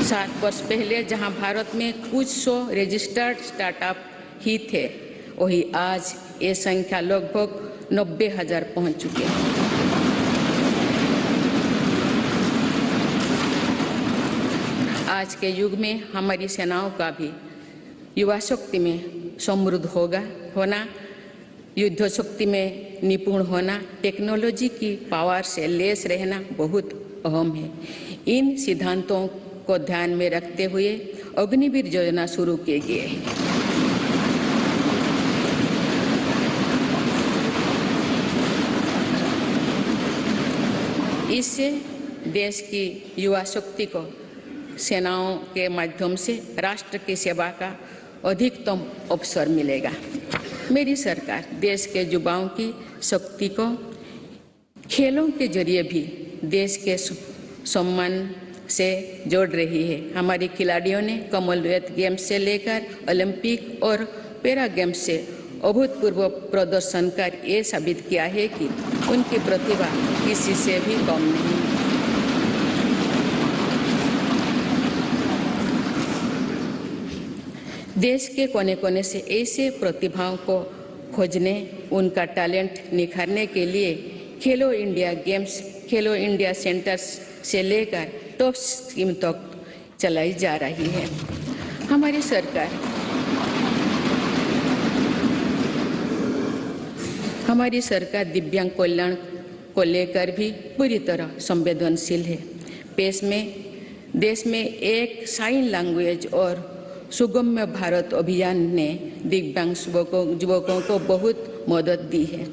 [SPEAKER 1] 7 वर्ष पहले जहां भारत में कुछ 100 रजिस्टर्ड स्टार्टअप ही थे, वही आज ये संख्या लगभग 90,000 पहुंच चुके हैं। आज के युग में हमारी सेनाओं का भी युवा शक्ति में समृद्ध होना, युद्ध शक्ति में निपुण होना, टेक्नोलॉजी की पावर से लैस रहना बहुत अहम है। इन सिद्धांतों को ध्यान में रखते हुए अग्निवीर योजना शुरू की गई है। इससे देश की युवा शक्ति को सेनाओं के माध्यम से राष्ट्र की सेवा का अधिकतम अवसर मिलेगा। मेरी सरकार देश के युवाओं की शक्ति को खेलों के जरिए भी देश के सम्मान से जोड़ रही है। हमारे खिलाड़ियों ने कॉमनवेल्थ गेम्स से लेकर ओलंपिक और पैरा गेम्स से अभूतपूर्व प्रदर्शन कर ये साबित किया है कि उनकी प्रतिभा किसी से भी कम नहीं। देश के कोने कोने से ऐसे प्रतिभाओं को खोजने, उनका टैलेंट निखारने के लिए खेलो इंडिया गेम्स, खेलो इंडिया सेंटर्स से लेकर टॉप स्कीम तक चलाई जा रही है। हमारी सरकार दिव्यांग कल्याण को लेकर भी पूरी तरह संवेदनशील है। देश में एक साइन लैंग्वेज और सुगम्य भारत अभियान ने दिव्यांग युवकों को बहुत मदद दी है।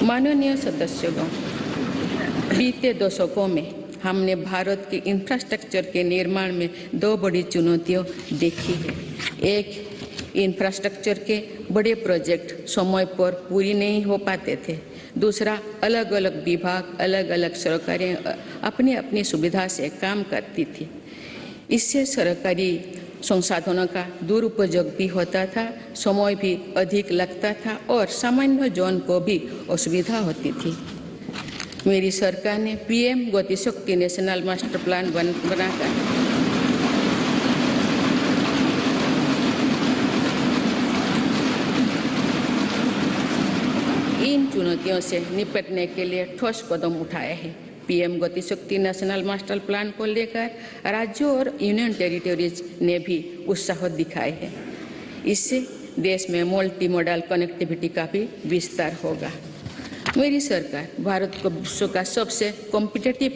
[SPEAKER 1] माननीय सदस्यगण, बीते दशकों में हमने भारत के इंफ्रास्ट्रक्चर के निर्माण में दो बड़ी चुनौतियां देखी है। एक, इंफ्रास्ट्रक्चर के बड़े प्रोजेक्ट समय पर पूरी नहीं हो पाते थे। दूसरा, अलग अलग विभाग, अलग अलग सरकारें अपनी अपनी सुविधा से काम करती थी। इससे सरकारी संसाधनों का दुरुपयोग भी होता था, समय भी अधिक लगता था और सामान्य जन को भी असुविधा होती थी। मेरी सरकार ने पीएम गति शक्ति नेशनल मास्टर प्लान बनाकर इन चुनौतियों से निपटने के लिए ठोस कदम उठाए हैं। पीएम गति शक्ति नेशनल मास्टर प्लान को लेकर राज्यों और यूनियन टेरिटरीज ने भी उत्साह दिखाए है। इससे देश में मल्टी मॉडल कनेक्टिविटी का भी विस्तार होगा। मेरी सरकार भारत को विश्व का सबसे कॉम्पिटिटिव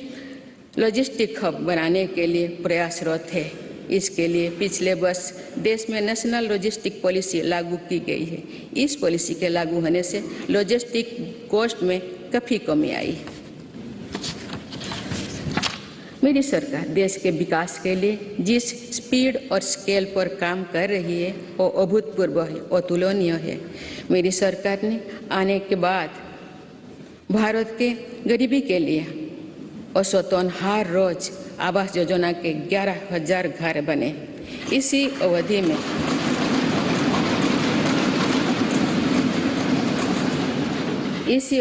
[SPEAKER 1] लॉजिस्टिक हब बनाने के लिए प्रयासरत है। इसके लिए पिछले वर्ष देश में नेशनल लॉजिस्टिक पॉलिसी लागू की गई है। इस पॉलिसी के लागू होने से लॉजिस्टिक कॉस्ट में काफ़ी कमी आई। मेरी सरकार देश के विकास के लिए जिस स्पीड और स्केल पर काम कर रही है वो अभूतपूर्व है, अतुलनीय है। मेरी सरकार ने आने के बाद भारत के गरीबी के लिए औसतन हर रोज आवास योजना के 11,000 घर बने। इसी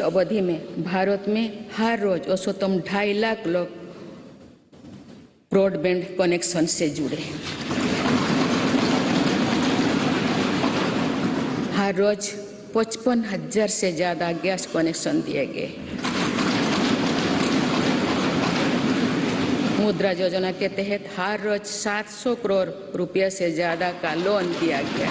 [SPEAKER 1] अवधि में भारत में हर रोज औसतन 2.5 लाख लोग ब्रॉडबैंड कनेक्शन से जुड़े। हर रोज 55,000 से ज़्यादा गैस कनेक्शन दिए गए। मुद्रा योजना के तहत हर रोज 700 करोड़ रुपये से ज़्यादा का लोन दिया गया।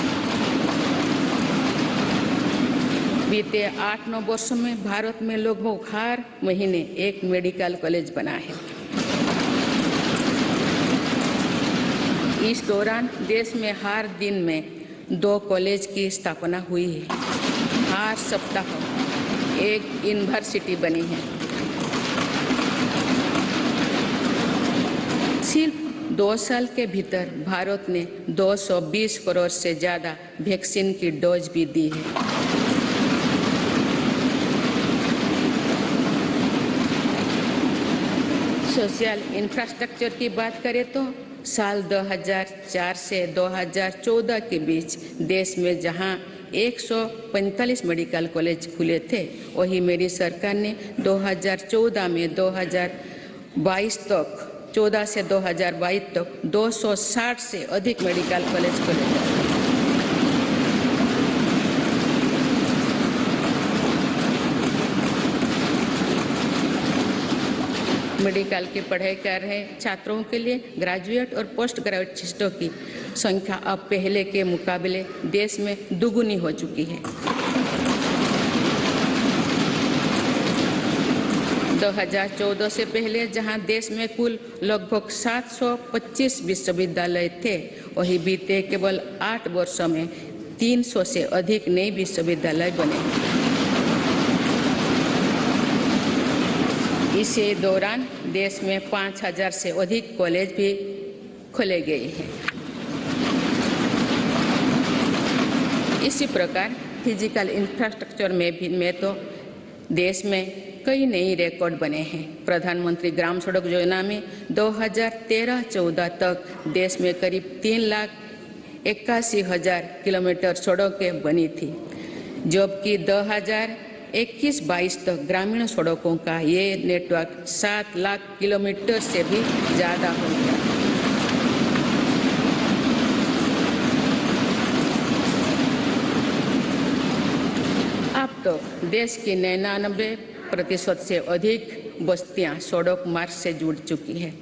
[SPEAKER 1] बीते 8-9 वर्षों में भारत में लगभग हर महीने एक मेडिकल कॉलेज बना है। इस दौरान देश में हर दिन में 2 कॉलेज की स्थापना हुई है। हर सप्ताह एक यूनिवर्सिटी बनी है। सिर्फ 2 साल के भीतर भारत ने 220 करोड़ से ज़्यादा वैक्सीन की डोज भी दी है। सोशल इंफ्रास्ट्रक्चर की बात करें तो साल 2004 से 2014 के बीच देश में जहां 145 मेडिकल कॉलेज खुले थे, वही मेरी सरकार ने 2014 में 2022 तक 14 से 2022 तक 260 से अधिक मेडिकल कॉलेज खोले। मेडिकल की पढ़ाई कर रहे छात्रों के लिए ग्रेजुएट और पोस्ट ग्रेजुएट सीटों की संख्या अब पहले के मुकाबले देश में दुगुनी हो चुकी है। 2014 से पहले जहां देश में कुल लगभग 725 विश्वविद्यालय थे, वही बीते केवल 8 वर्षों में 300 से अधिक नए विश्वविद्यालय बने। इसी दौरान देश में 5,000 से अधिक कॉलेज भी खोले गए हैं। इसी प्रकार फिजिकल इंफ्रास्ट्रक्चर में तो देश में कई नए रिकॉर्ड बने हैं। प्रधानमंत्री ग्राम सड़क योजना में 2013-14 तक देश में करीब 3,81,000 किलोमीटर सड़कें बनी थी। जबकि 2021-22 तक ग्रामीण सड़कों का ये नेटवर्क 7 लाख किलोमीटर से भी ज़्यादा हो गया। अब तो देश की 99% से अधिक बस्तियां सड़क मार्ग से जुड़ चुकी हैं।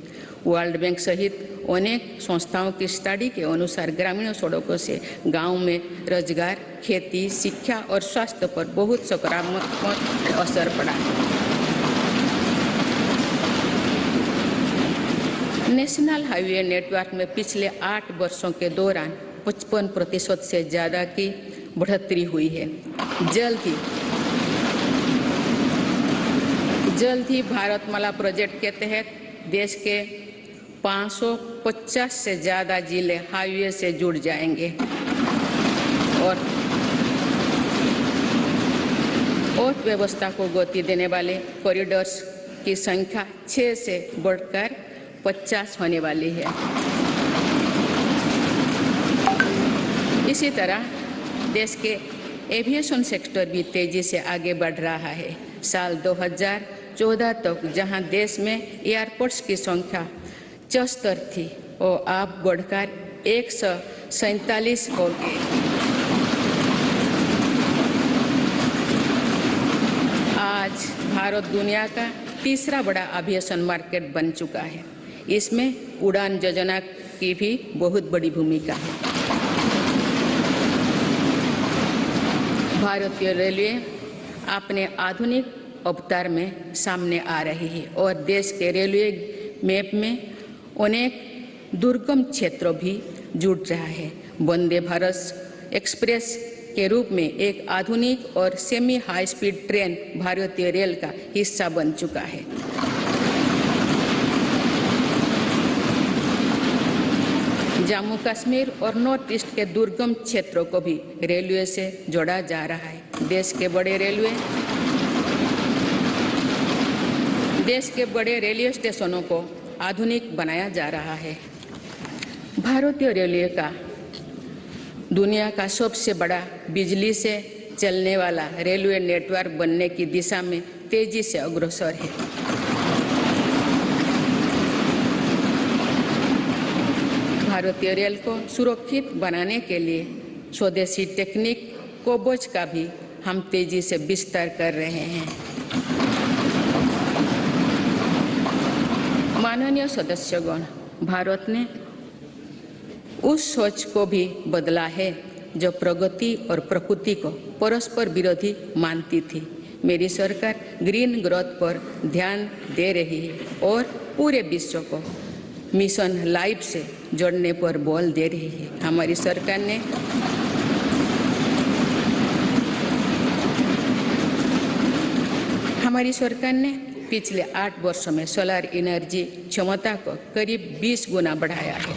[SPEAKER 1] वर्ल्ड बैंक सहित अनेक संस्थाओं की स्टडी के अनुसार ग्रामीण सड़कों से गांव में रोजगार, खेती, शिक्षा और स्वास्थ्य पर बहुत सकारात्मक असर पड़ा है। नेशनल हाईवे नेटवर्क में पिछले 8 वर्षों के दौरान 55% से ज़्यादा की बढ़ोतरी हुई है। जल्द ही भारतमाला प्रोजेक्ट के तहत देश के 550 से ज़्यादा जिले हाईवे से जुड़ जाएंगे और अर्थव्यवस्था को गति देने वाले कॉरिडोर्स की संख्या 6 से बढ़कर 50 होने वाली है। इसी तरह देश के एविएशन सेक्टर भी तेजी से आगे बढ़ रहा है। साल 2014 तक जहां देश में एयरपोर्ट्स की संख्या 74 थी और अब बढ़कर 147 हो गई। आज भारत दुनिया का तीसरा बड़ा एविएशन मार्केट बन चुका है। इसमें उड़ान योजना की भी बहुत बड़ी भूमिका है। भारतीय रेलवे अपने आधुनिक अवतार में सामने आ रही है और देश के रेलवे मैप में अनेक दुर्गम क्षेत्रों भी जुड़ रहा है। वंदे भारत एक्सप्रेस के रूप में एक आधुनिक और सेमी हाई स्पीड ट्रेन भारतीय रेल का हिस्सा बन चुका है। जम्मू कश्मीर और नॉर्थ ईस्ट के दुर्गम क्षेत्रों को भी रेलवे से जोड़ा जा रहा है। देश के बड़े रेलवे स्टेशनों को आधुनिक बनाया जा रहा है। भारतीय रेलवे का दुनिया का सबसे बड़ा बिजली से चलने वाला रेलवे नेटवर्क बनने की दिशा में तेजी से अग्रसर है। भारतीय रेल को सुरक्षित बनाने के लिए स्वदेशी टेक्निक कोबोज का भी हम तेजी से विस्तार कर रहे हैं। माननीय सदस्यगण, भारत ने उस सोच को भी बदला है जो प्रगति और प्रकृति को परस्पर विरोधी मानती थी। मेरी सरकार ग्रीन ग्रोथ पर ध्यान दे रही है और पूरे विश्व को मिशन लाइफ से जोड़ने पर बल दे रही है। हमारी सरकार ने पिछले 8 वर्षों में सोलर एनर्जी क्षमता को करीब 20 गुना बढ़ाया है।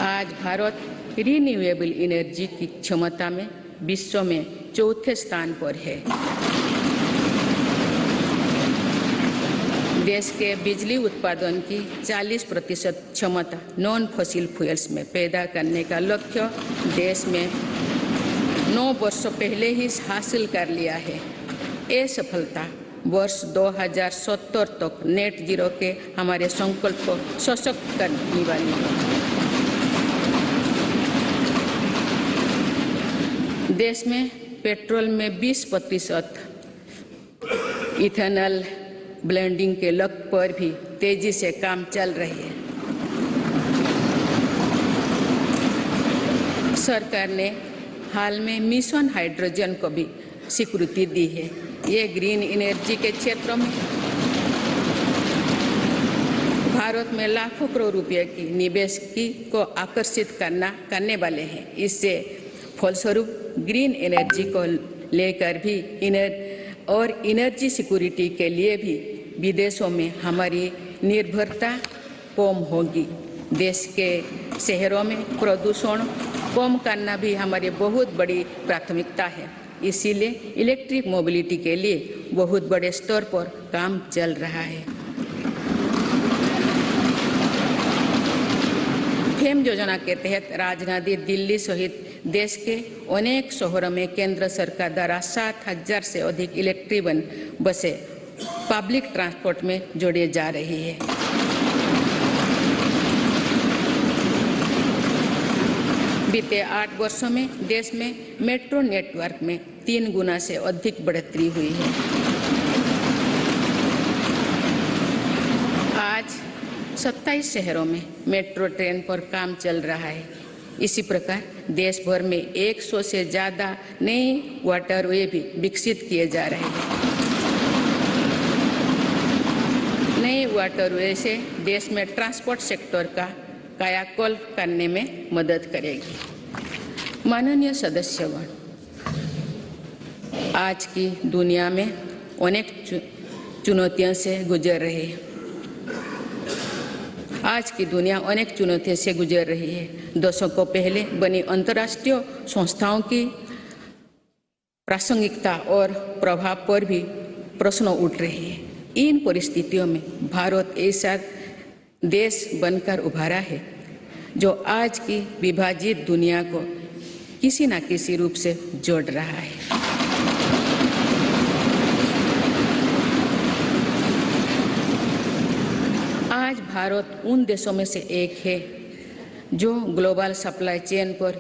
[SPEAKER 1] आज भारत रिन्यूएबल एनर्जी की क्षमता में विश्व में 4थे स्थान पर है। देश के बिजली उत्पादन की 40% क्षमता नॉन फॉसिल फ्यूल्स में पैदा करने का लक्ष्य देश में 9 वर्ष पहले ही हासिल कर लिया है। ये सफलता वर्ष 2070 तक नेट जीरो के हमारे संकल्प को सशक्त करने वाली है। देश में पेट्रोल में 20% इथेनॉल ब्लेंडिंग के लक्ष्य पर भी तेजी से काम चल रही है। सरकार ने हाल में मिशन हाइड्रोजन को भी स्वीकृति दी है। ये ग्रीन एनर्जी के क्षेत्रों में भारत में लाखों करोड़ रुपए की निवेश को आकर्षित करने वाले हैं। इससे फलस्वरूप ग्रीन एनर्जी को लेकर भी एनर्जी सिक्योरिटी के लिए भी विदेशों में हमारी निर्भरता कम होगी। देश के शहरों में प्रदूषण कम करना भी हमारी बहुत बड़ी प्राथमिकता है। इसीलिए इलेक्ट्रिक मोबिलिटी के लिए बहुत बड़े स्तर पर काम चल रहा है। फेम योजना के तहत राजधानी दिल्ली सहित देश के अनेक शहरों में केंद्र सरकार द्वारा 7,000 से अधिक इलेक्ट्रिक बसें पब्लिक ट्रांसपोर्ट में जोड़ी जा रही है। बीते 8 वर्षों में देश में मेट्रो नेटवर्क में 3 गुना से अधिक बढ़ोतरी हुई है। आज 27 शहरों में मेट्रो ट्रेन पर काम चल रहा है। इसी प्रकार देश भर में 100 से ज़्यादा नए वाटरवे भी विकसित किए जा रहे हैं। नए वाटरवे से देश में ट्रांसपोर्ट सेक्टर का कायाकल्प करने में मदद करेगी। माननीय सदस्यगण, आज की दुनिया में अनेक चुनौतियों से गुजर रही है। आज की दुनिया अनेक चुनौतियों से गुजर रही है। दशकों पहले बनी अंतर्राष्ट्रीय संस्थाओं की प्रासंगिकता और प्रभाव पर भी प्रश्न उठ रहे हैं। इन परिस्थितियों में भारत ऐसा देश बनकर उभरा है जो आज की विभाजित दुनिया को किसी न किसी रूप से जोड़ रहा है। आज भारत उन देशों में से एक है जो ग्लोबल सप्लाई चेन पर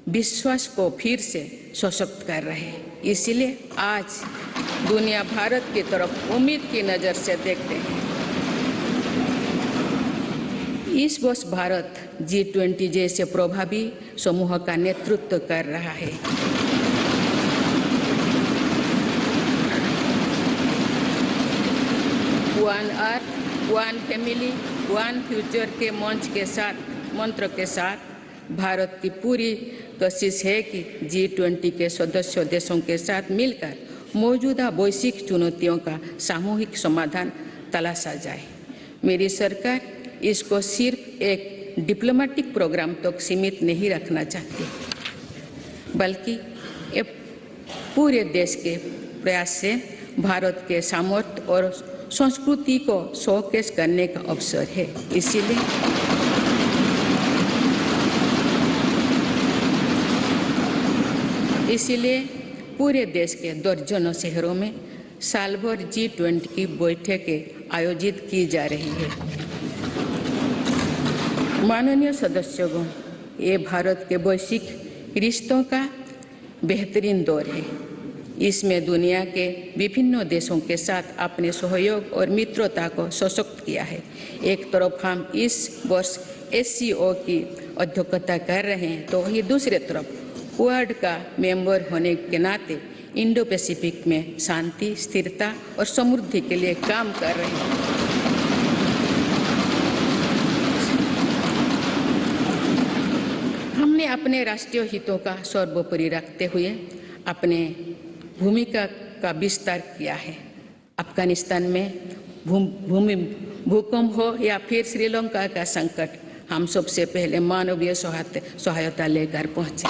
[SPEAKER 1] विश्वास को फिर से सशक्त कर रहे हैं। इसलिए आज दुनिया भारत की तरफ उम्मीद की नज़र से देखते हैं। इस वर्ष भारत G20 जैसे प्रभावी समूह का नेतृत्व कर रहा है। One earth, one family, one future के मंत्र के साथ भारत की पूरी कोशिश है कि G20 के सदस्य देशों के साथ मिलकर मौजूदा वैश्विक चुनौतियों का सामूहिक समाधान तलाशा जाए। मेरी सरकार इसको सिर्फ एक डिप्लोमेटिक प्रोग्राम तक सीमित नहीं रखना चाहती, बल्कि पूरे देश के प्रयास से भारत के सामर्थ्य और संस्कृति को शोकेस करने का अवसर है। इसीलिए पूरे देश के दर्जनों शहरों में साल भर G20 की बैठकें आयोजित की जा रही है। माननीय सदस्यगण, ये भारत के वैश्विक रिश्तों का बेहतरीन दौर है। इसमें दुनिया के विभिन्न देशों के साथ अपने सहयोग और मित्रता को सशक्त किया है। एक तरफ हम इस वर्ष SCO की अध्यक्षता कर रहे हैं, तो वही दूसरी तरफ वर्ल्ड का मेंबर होने के नाते इंडो पैसिफिक में शांति, स्थिरता और समृद्धि के लिए काम कर रहे हैं। हमने अपने राष्ट्रीय हितों का सर्वोपरि रखते हुए अपने भूमिका का विस्तार किया है। अफगानिस्तान में भूकंप हो या फिर श्रीलंका का संकट, हम सबसे पहले मानवीय सहायता लेकर पहुंचे।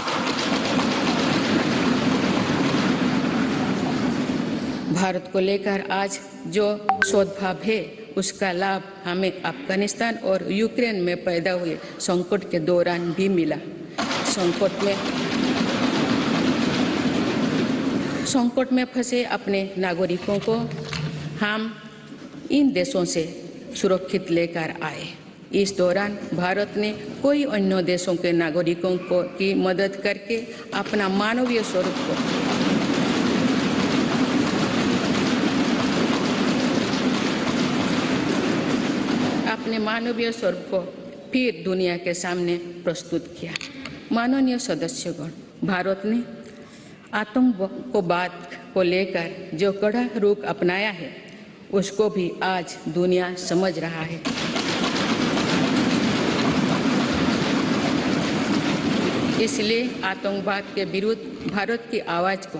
[SPEAKER 1] भारत को लेकर आज जो सद्भाव है, उसका लाभ हमें अफगानिस्तान और यूक्रेन में पैदा हुए संकट के दौरान भी मिला। संकट में फंसे अपने नागरिकों को हम इन देशों से सुरक्षित लेकर आए। इस दौरान भारत ने कई अन्य देशों के नागरिकों को की मदद करके अपना मानवीय स्वरूप को फिर दुनिया के सामने प्रस्तुत किया। माननीय सदस्यगण, भारत ने आतंकवाद को लेकर जो कड़ा रुख अपनाया है, उसको भी आज दुनिया समझ रहा है। इसलिए आतंकवाद के विरुद्ध भारत की आवाज़ को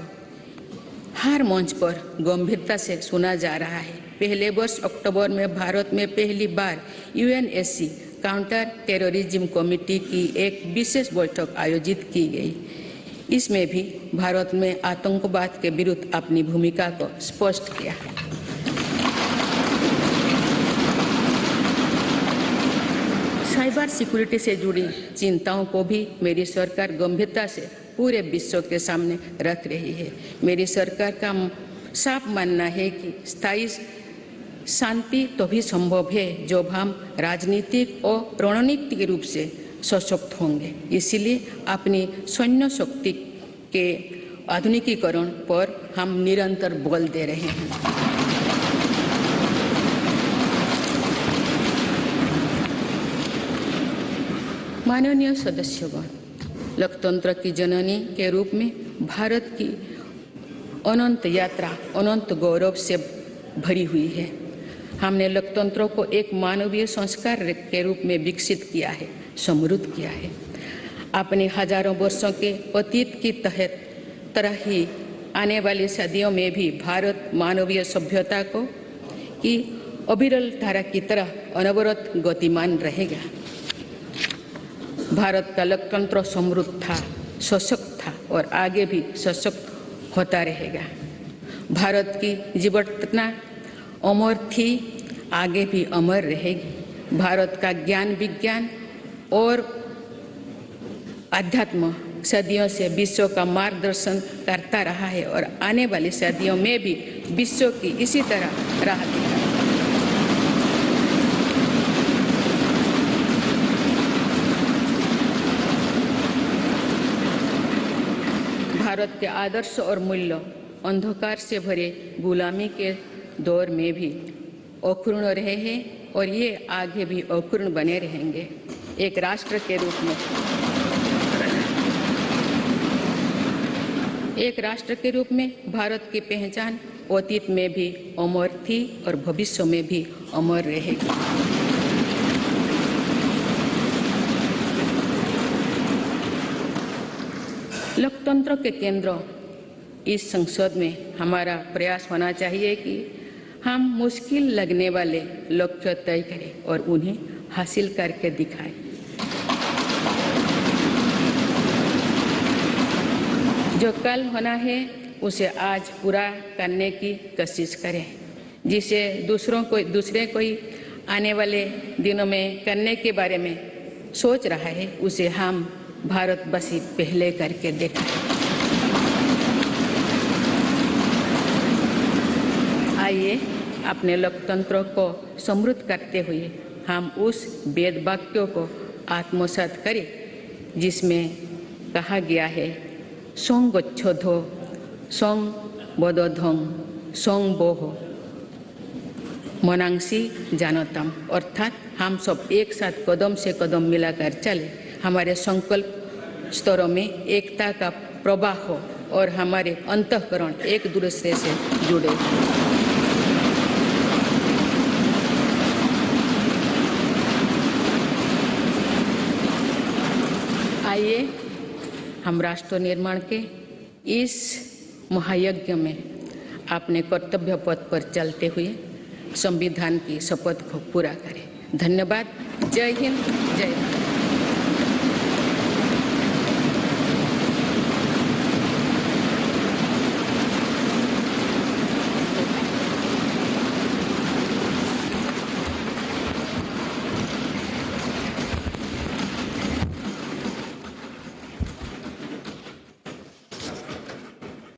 [SPEAKER 1] हर मंच पर गंभीरता से सुना जा रहा है। पहले वर्ष अक्टूबर में भारत में पहली बार UNSC काउंटर टेररिज्म कमेटी की एक विशेष बैठक आयोजित की गई। इसमें भी भारत में आतंकवाद के विरुद्ध अपनी भूमिका को स्पष्ट किया। साइबर सिक्योरिटी से जुड़ी चिंताओं को भी मेरी सरकार गंभीरता से पूरे विश्व के सामने रख रही है। मेरी सरकार का साफ मानना है कि स्थायी शांति तभी संभव है जब हम राजनीतिक और रणनीतिक रूप से सशक्त होंगे। इसीलिए अपनी सैन्य शक्ति के आधुनिकीकरण पर हम निरंतर बल दे रहे हैं। माननीय सदस्यगण, लोकतंत्र की जननी के रूप में भारत की अनंत यात्रा अनंत गौरव से भरी हुई है। हमने लोकतंत्र को एक मानवीय संस्कार के रूप में विकसित किया है, समृद्ध किया है। अपने हजारों वर्षों के अतीत की तरह ही आने वाली सदियों में भी भारत मानवीय सभ्यता को की अविरल धारा की तरह अनवरत गतिमान रहेगा। भारत का लोकतंत्र समृद्ध था, सशक्त था और आगे भी सशक्त होता रहेगा। भारत की जीवटता अमर थी, आगे भी अमर रहेगी। भारत का ज्ञान विज्ञान और अध्यात्म सदियों से विश्व का मार्गदर्शन करता रहा है और आने वाली सदियों में भी विश्व की इसी तरह राह दिखाएगा। भारत के आदर्श और मूल्य अंधकार से भरे गुलामी के दौर में भी अक्षुण्ण रहे हैं और ये आगे भी अक्षुण्ण बने रहेंगे। एक राष्ट्र के रूप में भारत की पहचान अतीत में भी अमर थी और भविष्य में भी अमर रहेगी। लोकतंत्र के केंद्र इस संसद में हमारा प्रयास होना चाहिए कि हम मुश्किल लगने वाले लक्ष्य तय करें और उन्हें हासिल करके दिखाएं। जो कल होना है उसे आज पूरा करने की कोशिश करें। जिसे दूसरे कोई आने वाले दिनों में करने के बारे में सोच रहा है उसे हम भारतवासी पहले करके दिखाएं। आइए अपने लोकतंत्र को समृद्ध करते हुए हम उस वेद वाक्यों को आत्मसात करें जिसमें कहा गया है, सों गच्छोधो सों बोधोधं सों बोहो मनांसी जानतम। अर्थात हम सब एक साथ कदम से कदम मिलाकर चले, हमारे संकल्प स्तरों में एकता का प्रवाह हो और हमारे अंतःकरण एक दूसरे से जुड़े। आइए हम राष्ट्र निर्माण के इस महायज्ञ में अपने कर्तव्य पथ पर चलते हुए संविधान की शपथ को पूरा करें। धन्यवाद। जय हिंद, जय भारत।